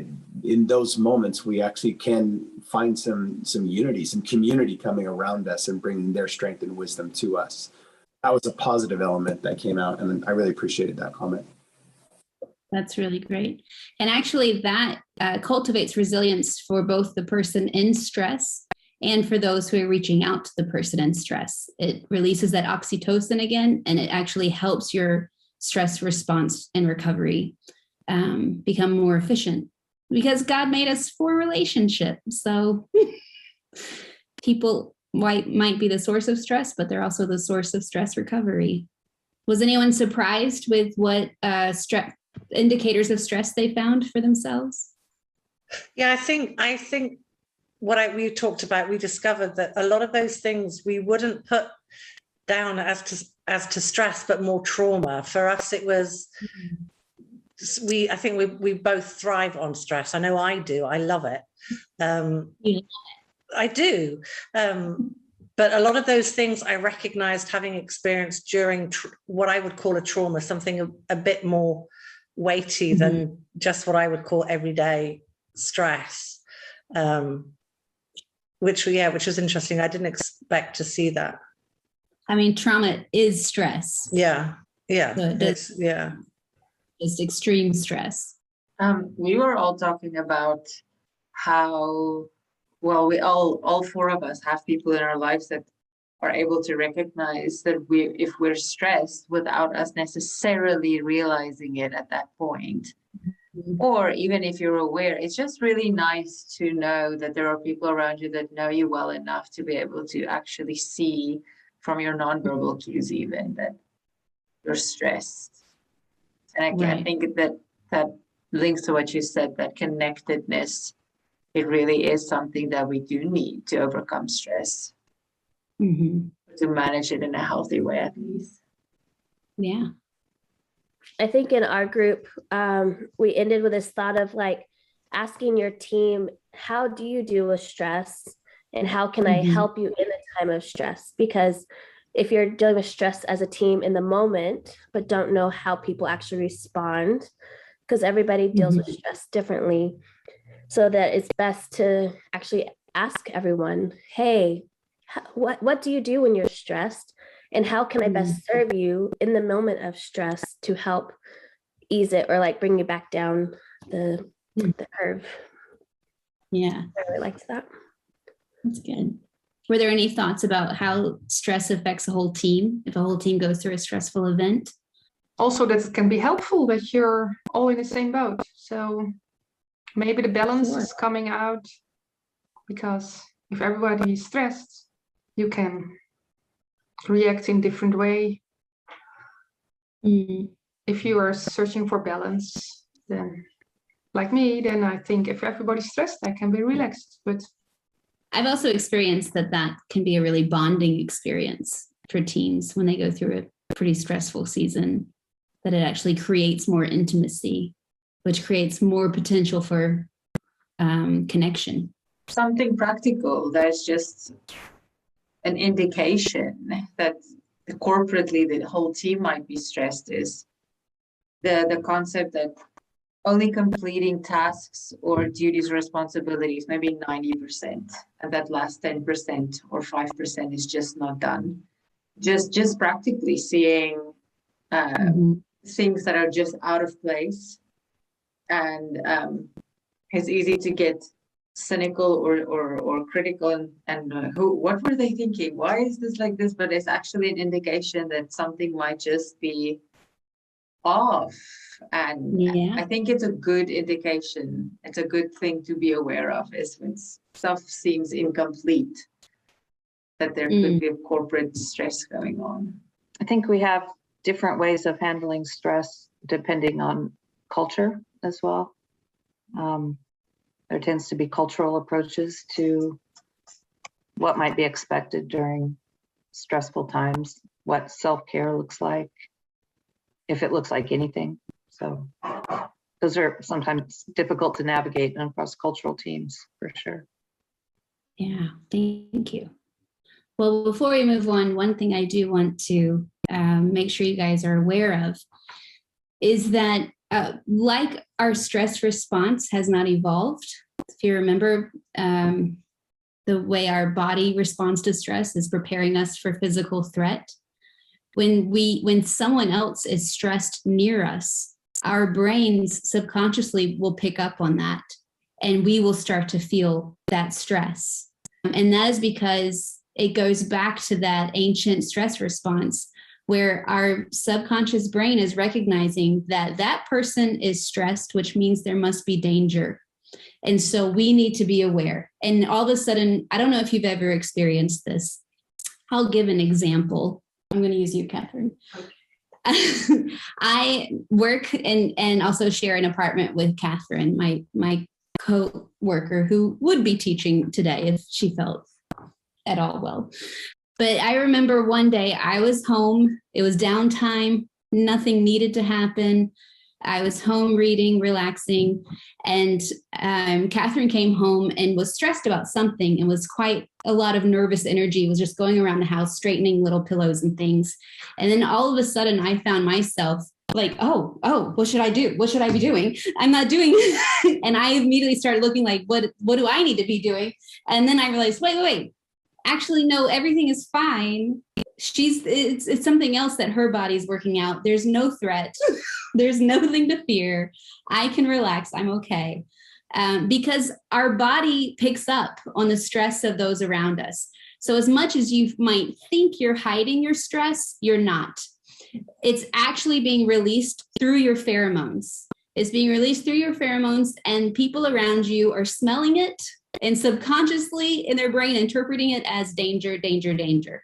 in those moments we actually can find some unity, some community coming around us and bringing their strength and wisdom to us. That was a positive element that came out, and I really appreciated that comment. That's really great. And actually that cultivates resilience for both the person in stress and for those who are reaching out to the person in stress. It releases that oxytocin again, and it actually helps your stress response and recovery become more efficient, because God made us for relationship. So people might be the source of stress, but they're also the source of stress recovery. Was anyone surprised with what indicators of stress they found for themselves? Yeah, I think what we talked about, we discovered that a lot of those things we wouldn't put down as to stress, but more trauma. For us, it was, I think we both thrive on stress. I know I do. I love it. I do. But a lot of those things I recognized having experienced during what I would call a trauma, something a bit more weighty than just what I would call everyday stress, which was interesting. I didn't expect to see that. I mean, trauma is stress. Yeah. So just extreme stress. We were all talking about how, well, we all four of us have people in our lives that are able to recognize that if we're stressed without us necessarily realizing it at that point. Or even if you're aware, it's just really nice to know that there are people around you that know you well enough to be able to actually see from your nonverbal cues even that you're stressed. And I think that links to what you said, that connectedness, it really is something that we do need to overcome stress, to manage it in a healthy way at least. Yeah. I think in our group, we ended with this thought of like asking your team, how do you deal with stress? And how can I help you in the time of stress? Because if you're dealing with stress as a team in the moment, but don't know how people actually respond, because everybody deals with stress differently, so that it's best to actually ask everyone, hey, what do you do when you're stressed? And how can I best serve you in the moment of stress to help ease it or like bring you back down the curve? Yeah. I really liked that. That's good. Were there any thoughts about how stress affects a whole team if a whole team goes through a stressful event? Also, that it can be helpful that you're all in the same boat. So maybe the balance is coming out, because if everybody is stressed, you can react in different way. If you are searching for balance, then like me, then I think if everybody's stressed, I can be relaxed. But I've also experienced that can be a really bonding experience for teams when they go through a pretty stressful season, that it actually creates more intimacy, which creates more potential for connection. Something practical that's just an indication that corporately the whole team might be stressed is the concept that only completing tasks or duties, responsibilities, maybe 90%, and that last 10% or 5% is just not done. Just practically seeing things that are just out of place, and it's easy to get cynical or critical and what were they thinking? Why is this like this? But it's actually an indication that something might just be off. And I think it's a good indication. It's a good thing to be aware of, is when stuff seems incomplete, that there could be a corporate stress going on. I think we have different ways of handling stress depending on culture as well. There tends to be cultural approaches to what might be expected during stressful times, what self-care looks like, if it looks like anything. So those are sometimes difficult to navigate in cross-cultural teams, for sure. Yeah, thank you. Well, before we move on, one thing I do want to make sure you guys are aware of is that like our stress response has not evolved. If you remember, the way our body responds to stress is preparing us for physical threat. When someone else is stressed near us, our brains subconsciously will pick up on that, and we will start to feel that stress. And that is because it goes back to that ancient stress response where our subconscious brain is recognizing that that person is stressed, which means there must be danger. And so we need to be aware. And all of a sudden, I don't know if you've ever experienced this. I'll give an example. I'm going to use you, Catherine. I work and also share an apartment with Catherine, my co-worker, who would be teaching today if she felt at all well. But I remember one day I was home. It was downtime. Nothing needed to happen. I was home reading, relaxing, and Catherine came home and was stressed about something and was quite a lot of nervous energy, was just going around the house, straightening little pillows and things. And then all of a sudden I found myself like, oh, what should I do? What should I be doing? I'm not doing. And I immediately started looking like, what do I need to be doing? And then I realized, wait. Actually, no, everything is fine. It's something else that her body's working out. There's no threat. There's nothing to fear. I can relax. I'm okay. Because our body picks up on the stress of those around us. So as much as you might think you're hiding your stress, you're not. It's actually being released through your pheromones. It's being released through your pheromones, and people around you are smelling it and subconsciously in their brain interpreting it as danger, danger, danger.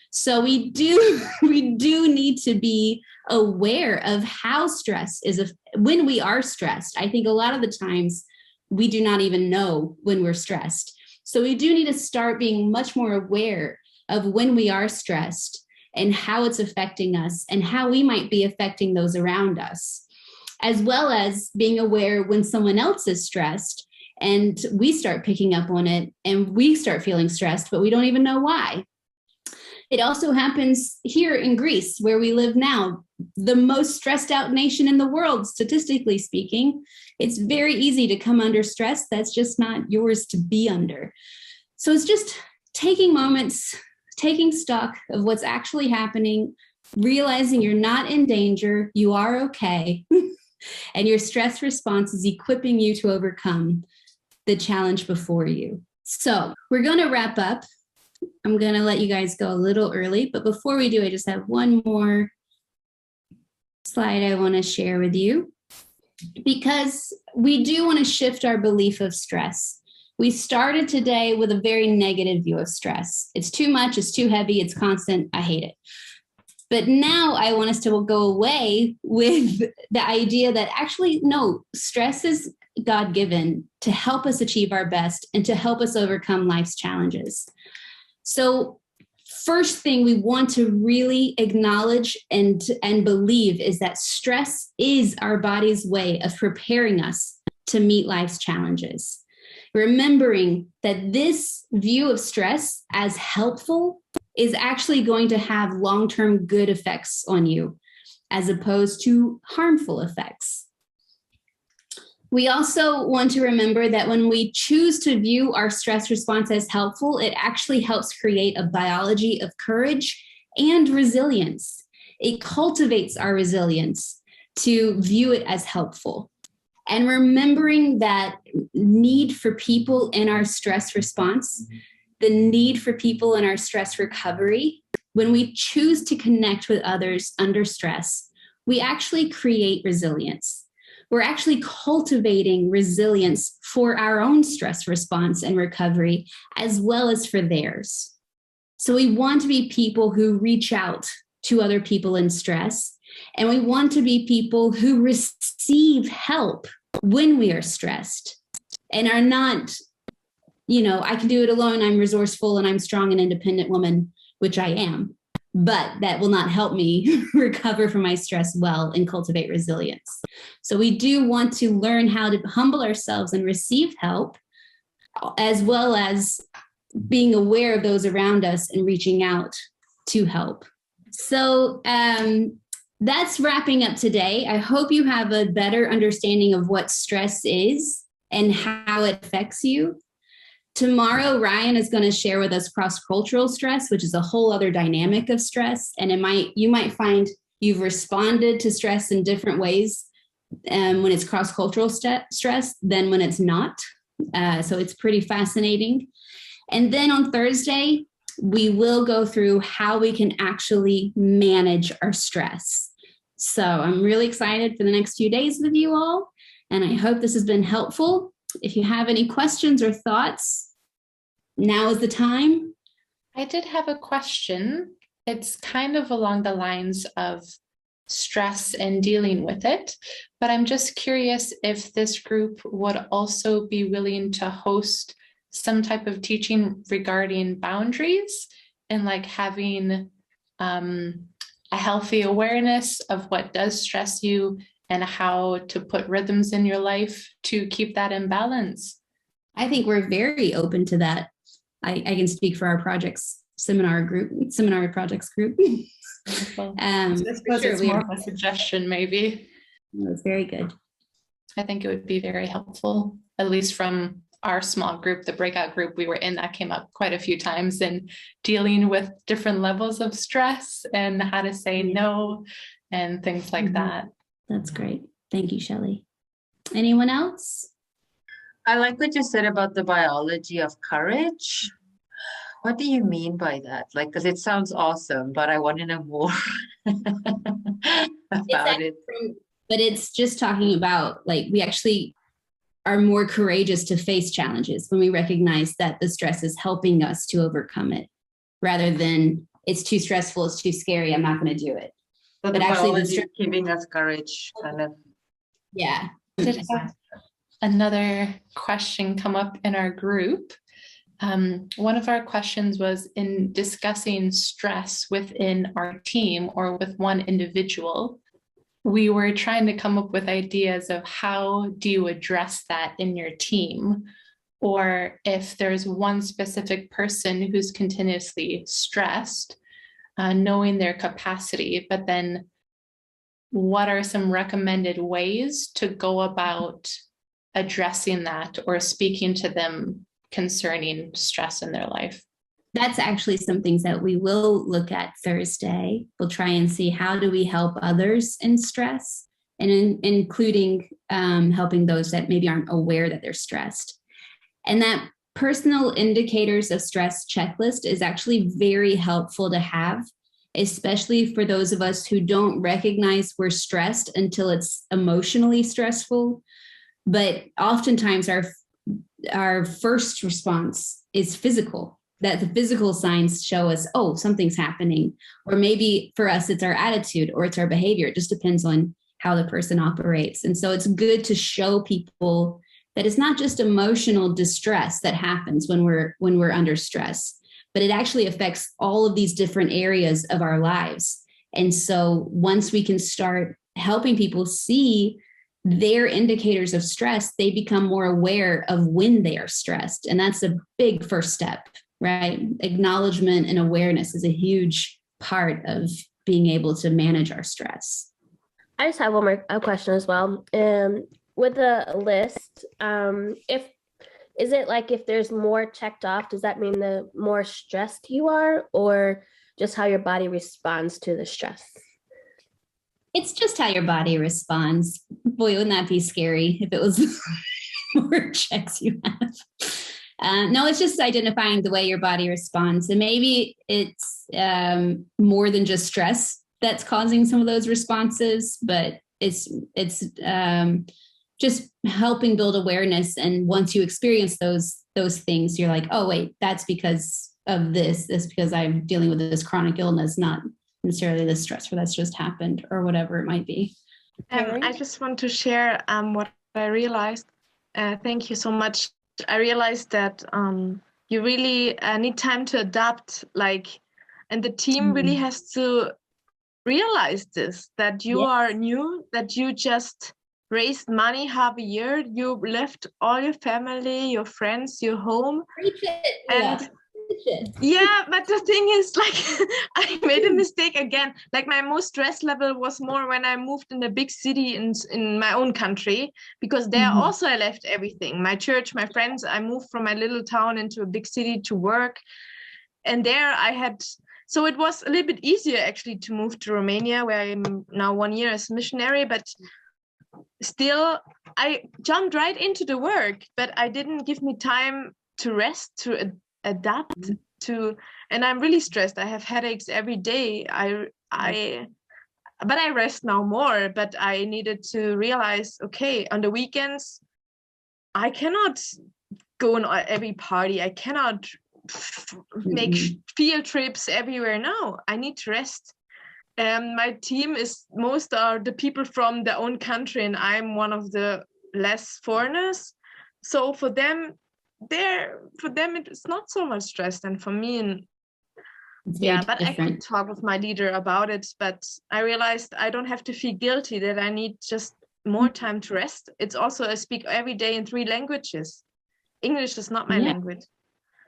So we do need to be aware of how stress is when we are stressed. I think a lot of the times we do not even know when we're stressed. So we do need to start being much more aware of when we are stressed and how it's affecting us and how we might be affecting those around us, as well as being aware when someone else is stressed and we start picking up on it and we start feeling stressed, but we don't even know why. It also happens here in Greece, where we live now, the most stressed out nation in the world, statistically speaking. It's very easy to come under stress that's just not yours to be under. So it's just taking moments, taking stock of what's actually happening, realizing you're not in danger, you are okay, and your stress response is equipping you to overcome the challenge before you. So we're going to wrap up. I'm going to let you guys go a little early, but before we do, I just have one more slide I want to share with you, because we do want to shift our belief of stress. We started today with a very negative view of stress. It's too much, it's too heavy, it's constant, I hate it. But now I want us to go away with the idea that actually, no, stress is God-given to help us achieve our best and to help us overcome life's challenges. So first thing we want to really acknowledge and believe is that stress is our body's way of preparing us to meet life's challenges. Remembering that this view of stress as helpful is actually going to have long-term good effects on you, as opposed to harmful effects. We also want to remember that when we choose to view our stress response as helpful, it actually helps create a biology of courage and resilience. It cultivates our resilience to view it as helpful. And remembering that need for people in our stress response, the need for people in our stress recovery, when we choose to connect with others under stress, we actually create resilience. We're actually cultivating resilience for our own stress response and recovery, as well as for theirs. So we want to be people who reach out to other people in stress, and we want to be people who receive help when we are stressed and are not, I can do it alone, I'm resourceful and I'm strong and independent woman, which I am. But that will not help me recover from my stress well and cultivate resilience. So we do want to learn how to humble ourselves and receive help, as well as being aware of those around us and reaching out to help. So that's wrapping up today. I hope you have a better understanding of what stress is and how it affects you. Tomorrow, Ryan is going to share with us cross-cultural stress, which is a whole other dynamic of stress. And you might find you've responded to stress in different ways when it's cross-cultural stress than when it's not. So it's pretty fascinating. And then on Thursday, we will go through how we can actually manage our stress. So I'm really excited for the next few days with you all. And I hope this has been helpful. If you have any questions or thoughts, now is the time. I did have a question. It's kind of along the lines of stress and dealing with it, but I'm just curious if this group would also be willing to host some type of teaching regarding boundaries and like having a healthy awareness of what does stress you and how to put rhythms in your life to keep that in balance. I think we're very open to that. I can speak for our seminary projects group. Well, I suppose it's more of a suggestion, maybe. That's very good. I think it would be very helpful, at least from our small group, the breakout group we were in, that came up quite a few times, in dealing with different levels of stress and how to say no and things like that. That's great. Thank you, Shelley. Anyone else? I like what you said about the biology of courage. What do you mean by that? Like, because it sounds awesome, but I want to know more about it. But it's just talking about, like, we actually are more courageous to face challenges when we recognize that the stress is helping us to overcome it, rather than it's too stressful, it's too scary, I'm not going to do it. So but actually, the stress giving us courage, kind of. Yeah. Did have another question come up in our group. One of our questions was, in discussing stress within our team or with one individual, we were trying to come up with ideas of how do you address that in your team, or if there's one specific person who's continuously stressed, knowing their capacity, but then what are some recommended ways to go about addressing that or speaking to them concerning stress in their life? That's actually some things that we will look at Thursday. We'll try and see how do we help others in stress, and including helping those that maybe aren't aware that they're stressed. And that personal indicators of stress checklist is actually very helpful to have, especially for those of us who don't recognize we're stressed until it's emotionally stressful. But oftentimes our first response is physical, that the physical signs show us, oh, something's happening. Or maybe for us, it's our attitude or it's our behavior. It just depends on how the person operates. And so it's good to show people that it's not just emotional distress that happens when we're under stress, but it actually affects all of these different areas of our lives. And so once we can start helping people see their indicators of stress, they become more aware of when they are stressed. And that's a big first step, right? Acknowledgement and awareness is a huge part of being able to manage our stress. I just have one more question as well. With the list, is it like if there's more checked off, does that mean the more stressed you are, or just how your body responds to the stress? It's just how your body responds. Boy, wouldn't that be scary if it was more checks you have. No, it's just identifying the way your body responds. And maybe it's more than just stress that's causing some of those responses, but it's just helping build awareness. And once you experience those things, you're like, oh, wait, that's because of this. That's because I'm dealing with this chronic illness, not necessarily the stressor that's just happened or whatever it might be. I just want to share what I realized. Thank you so much. I realized that you really need time to adapt, and the team really has to realize this, that you are new, that you just raised money half a year, you left all your family, your friends, your home, and Yeah, but the thing is, like, I made a mistake again. Like, my most stress level was more when I moved in a big city in my own country, because there also I left everything. My church, my friends, I moved from my little town into a big city to work. And there I had, so it was a little bit easier actually to move to Romania, where I'm now 1 year as missionary, but still I jumped right into the work, but I didn't give me time to rest, to adapt to, and I'm really stressed. I have headaches every day. But I rest now more, but I needed to realize, okay, on the weekends, I cannot go on every party. I cannot make field trips everywhere. No, I need to rest. My team most are the people from their own country, and I'm one of the less foreigners. So for them it's not so much stress than for me. And yeah, but different. I could talk with my leader about it, but I realized I don't have to feel guilty, that I need just more time to rest. It's also, I speak every day in 3 languages. English is not my language.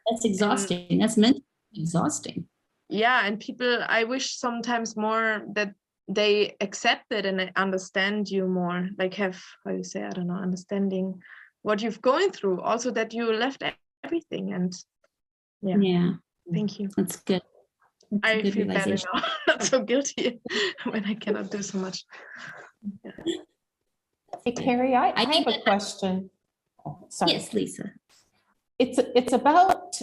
That's exhausting. That's mentally exhausting. Yeah, and people, I wish sometimes more that they accept it and understand you more, like have, how you say, I don't know, understanding what you've going through, also that you left everything. And yeah. Thank you. That's good. That's I feel better now, not so guilty when I cannot do so much. Yeah. Hey, Carrie, I have a question. Oh, sorry. Yes, Lisa. It's about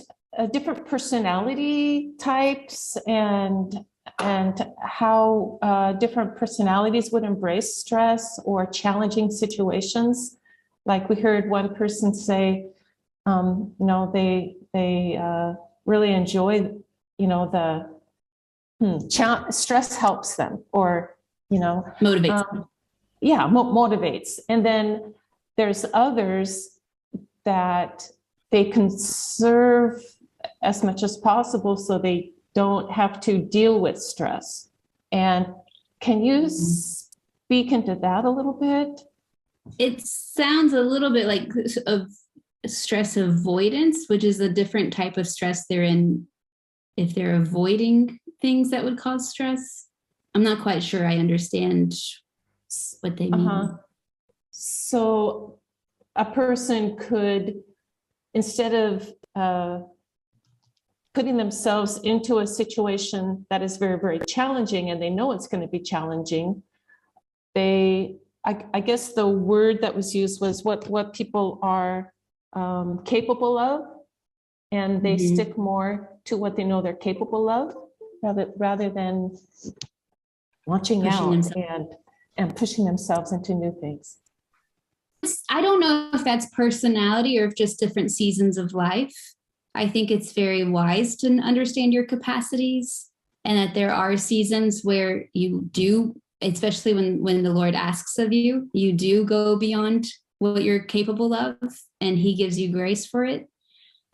different personality types and how different personalities would embrace stress or challenging situations. Like we heard one person say, they really enjoy, stress helps them, or motivates them. Motivates. And then there's others that they conserve as much as possible so they don't have to deal with stress. And can you speak into that a little bit? It sounds a little bit like of stress avoidance, which is a different type of stress they're in if they're avoiding things that would cause stress. I'm not quite sure I understand what they mean. So a person could, instead of putting themselves into a situation that is very, very challenging, and they know it's going to be challenging, I guess the word that was used was what people are capable of, and they stick more to what they know they're capable of, rather than launching out and pushing themselves into new things. I don't know if that's personality or if just different seasons of life. I think it's very wise to understand your capacities, and that there are seasons where you do, especially when the Lord asks of you, you do go beyond what you're capable of, and he gives you grace for it.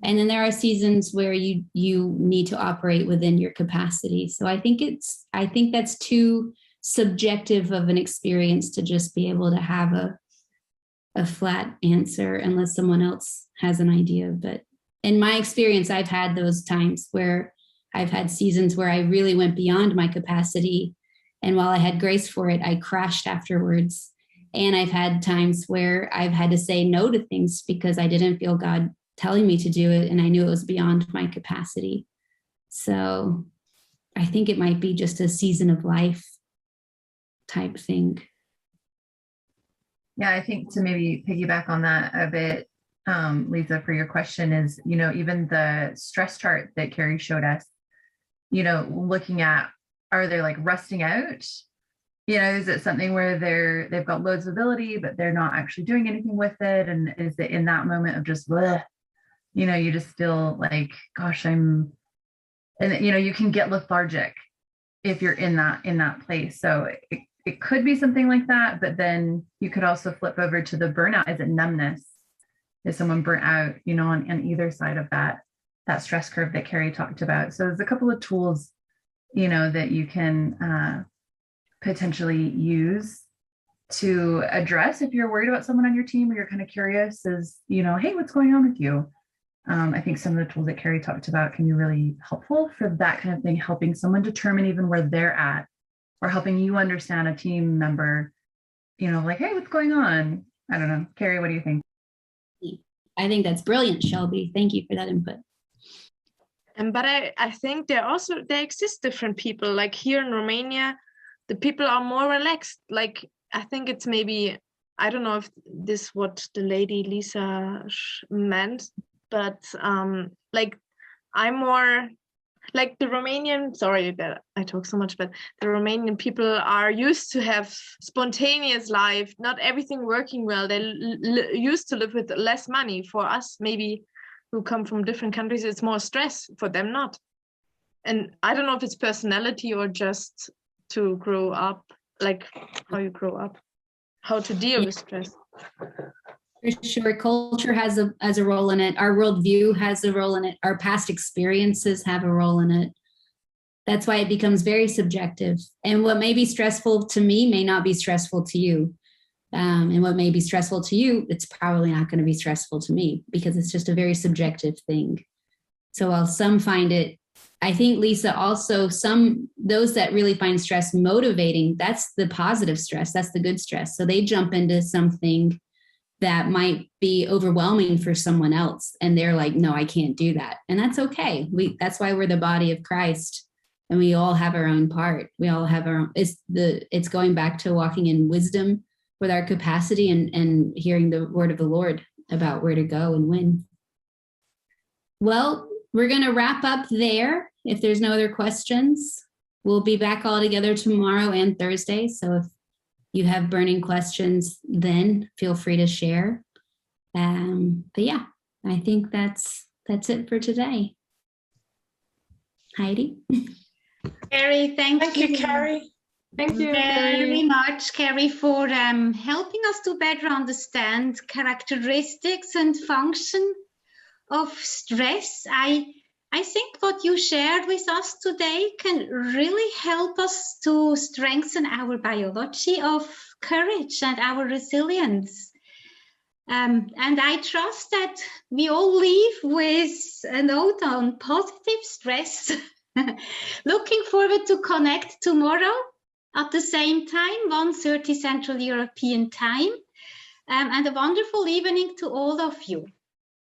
And then there are seasons where you need to operate within your capacity. So I think that's too subjective of an experience to just be able to have a flat answer unless someone else has an idea. But in my experience, I've had those times where I've had seasons where I really went beyond my capacity. And while I had grace for it, I crashed afterwards. And I've had times where I've had to say no to things because I didn't feel God telling me to do it, and I knew it was beyond my capacity. So I think it might be just a season of life type thing. Yeah, I think to maybe piggyback on that a bit, Lisa, for your question is, even the stress chart that Carrie showed us, looking at, are they like rusting out? Is it something where they've got loads of ability, but they're not actually doing anything with it? And is it in that moment of just, you just feel like, gosh, you can get lethargic if you're in that place. So it could be something like that, but then you could also flip over to the burnout. Is it numbness? Is someone burnt out, on either side of that stress curve that Carrie talked about? So there's a couple of tools, that you can potentially use to address if you're worried about someone on your team, or you're kind of curious, is, hey, what's going on with you? I think some of the tools that Carrie talked about can be really helpful for that kind of thing, helping someone determine even where they're at, or helping you understand a team member, like, hey, what's going on? I don't know. Carrie, what do you think? I think that's brilliant, Shelby. Thank you for that input. But I think there exist different people. Like here in Romania, the people are more relaxed. Like I think it's maybe, I don't know if this is what the lady Lisa meant, but like I'm more like the Romanian, sorry that I talk so much, but the Romanian people are used to have spontaneous life, not everything working well. They used to live with less money. For us, maybe who come from different countries, it's more stress. For them, not. And I don't know if it's personality or just to grow up, like how you grow up, how to deal with stress. For sure, culture has a role in it. Our worldview has a role in it. Our past experiences have a role in it. That's why it becomes very subjective. And what may be stressful to me may not be stressful to you. And what may be stressful to you, it's probably not going to be stressful to me, because it's just a very subjective thing. So while some find it, I think, Lisa, also those that really find stress motivating, that's the positive stress, that's the good stress. So they jump into something that might be overwhelming for someone else, and they're like, no, I can't do that. And that's okay. That's why we're the body of Christ, and we all have our own part. We all have our own. It's going back to walking in wisdom with our capacity and hearing the word of the Lord about where to go and when. Well, we're going to wrap up there. If there's no other questions, we'll be back all together tomorrow and Thursday. So if you have burning questions, then feel free to share. But yeah, I think that's it for today. Heidi? Carrie, thank you, Carrie. Thank you very much, Carrie, for helping us to better understand characteristics and function of stress. I think what you shared with us today can really help us to strengthen our biology of courage and our resilience. And I trust that we all leave with a note on positive stress. Looking forward to connect tomorrow at the same time, 1:30 Central European Time. And a wonderful evening to all of you.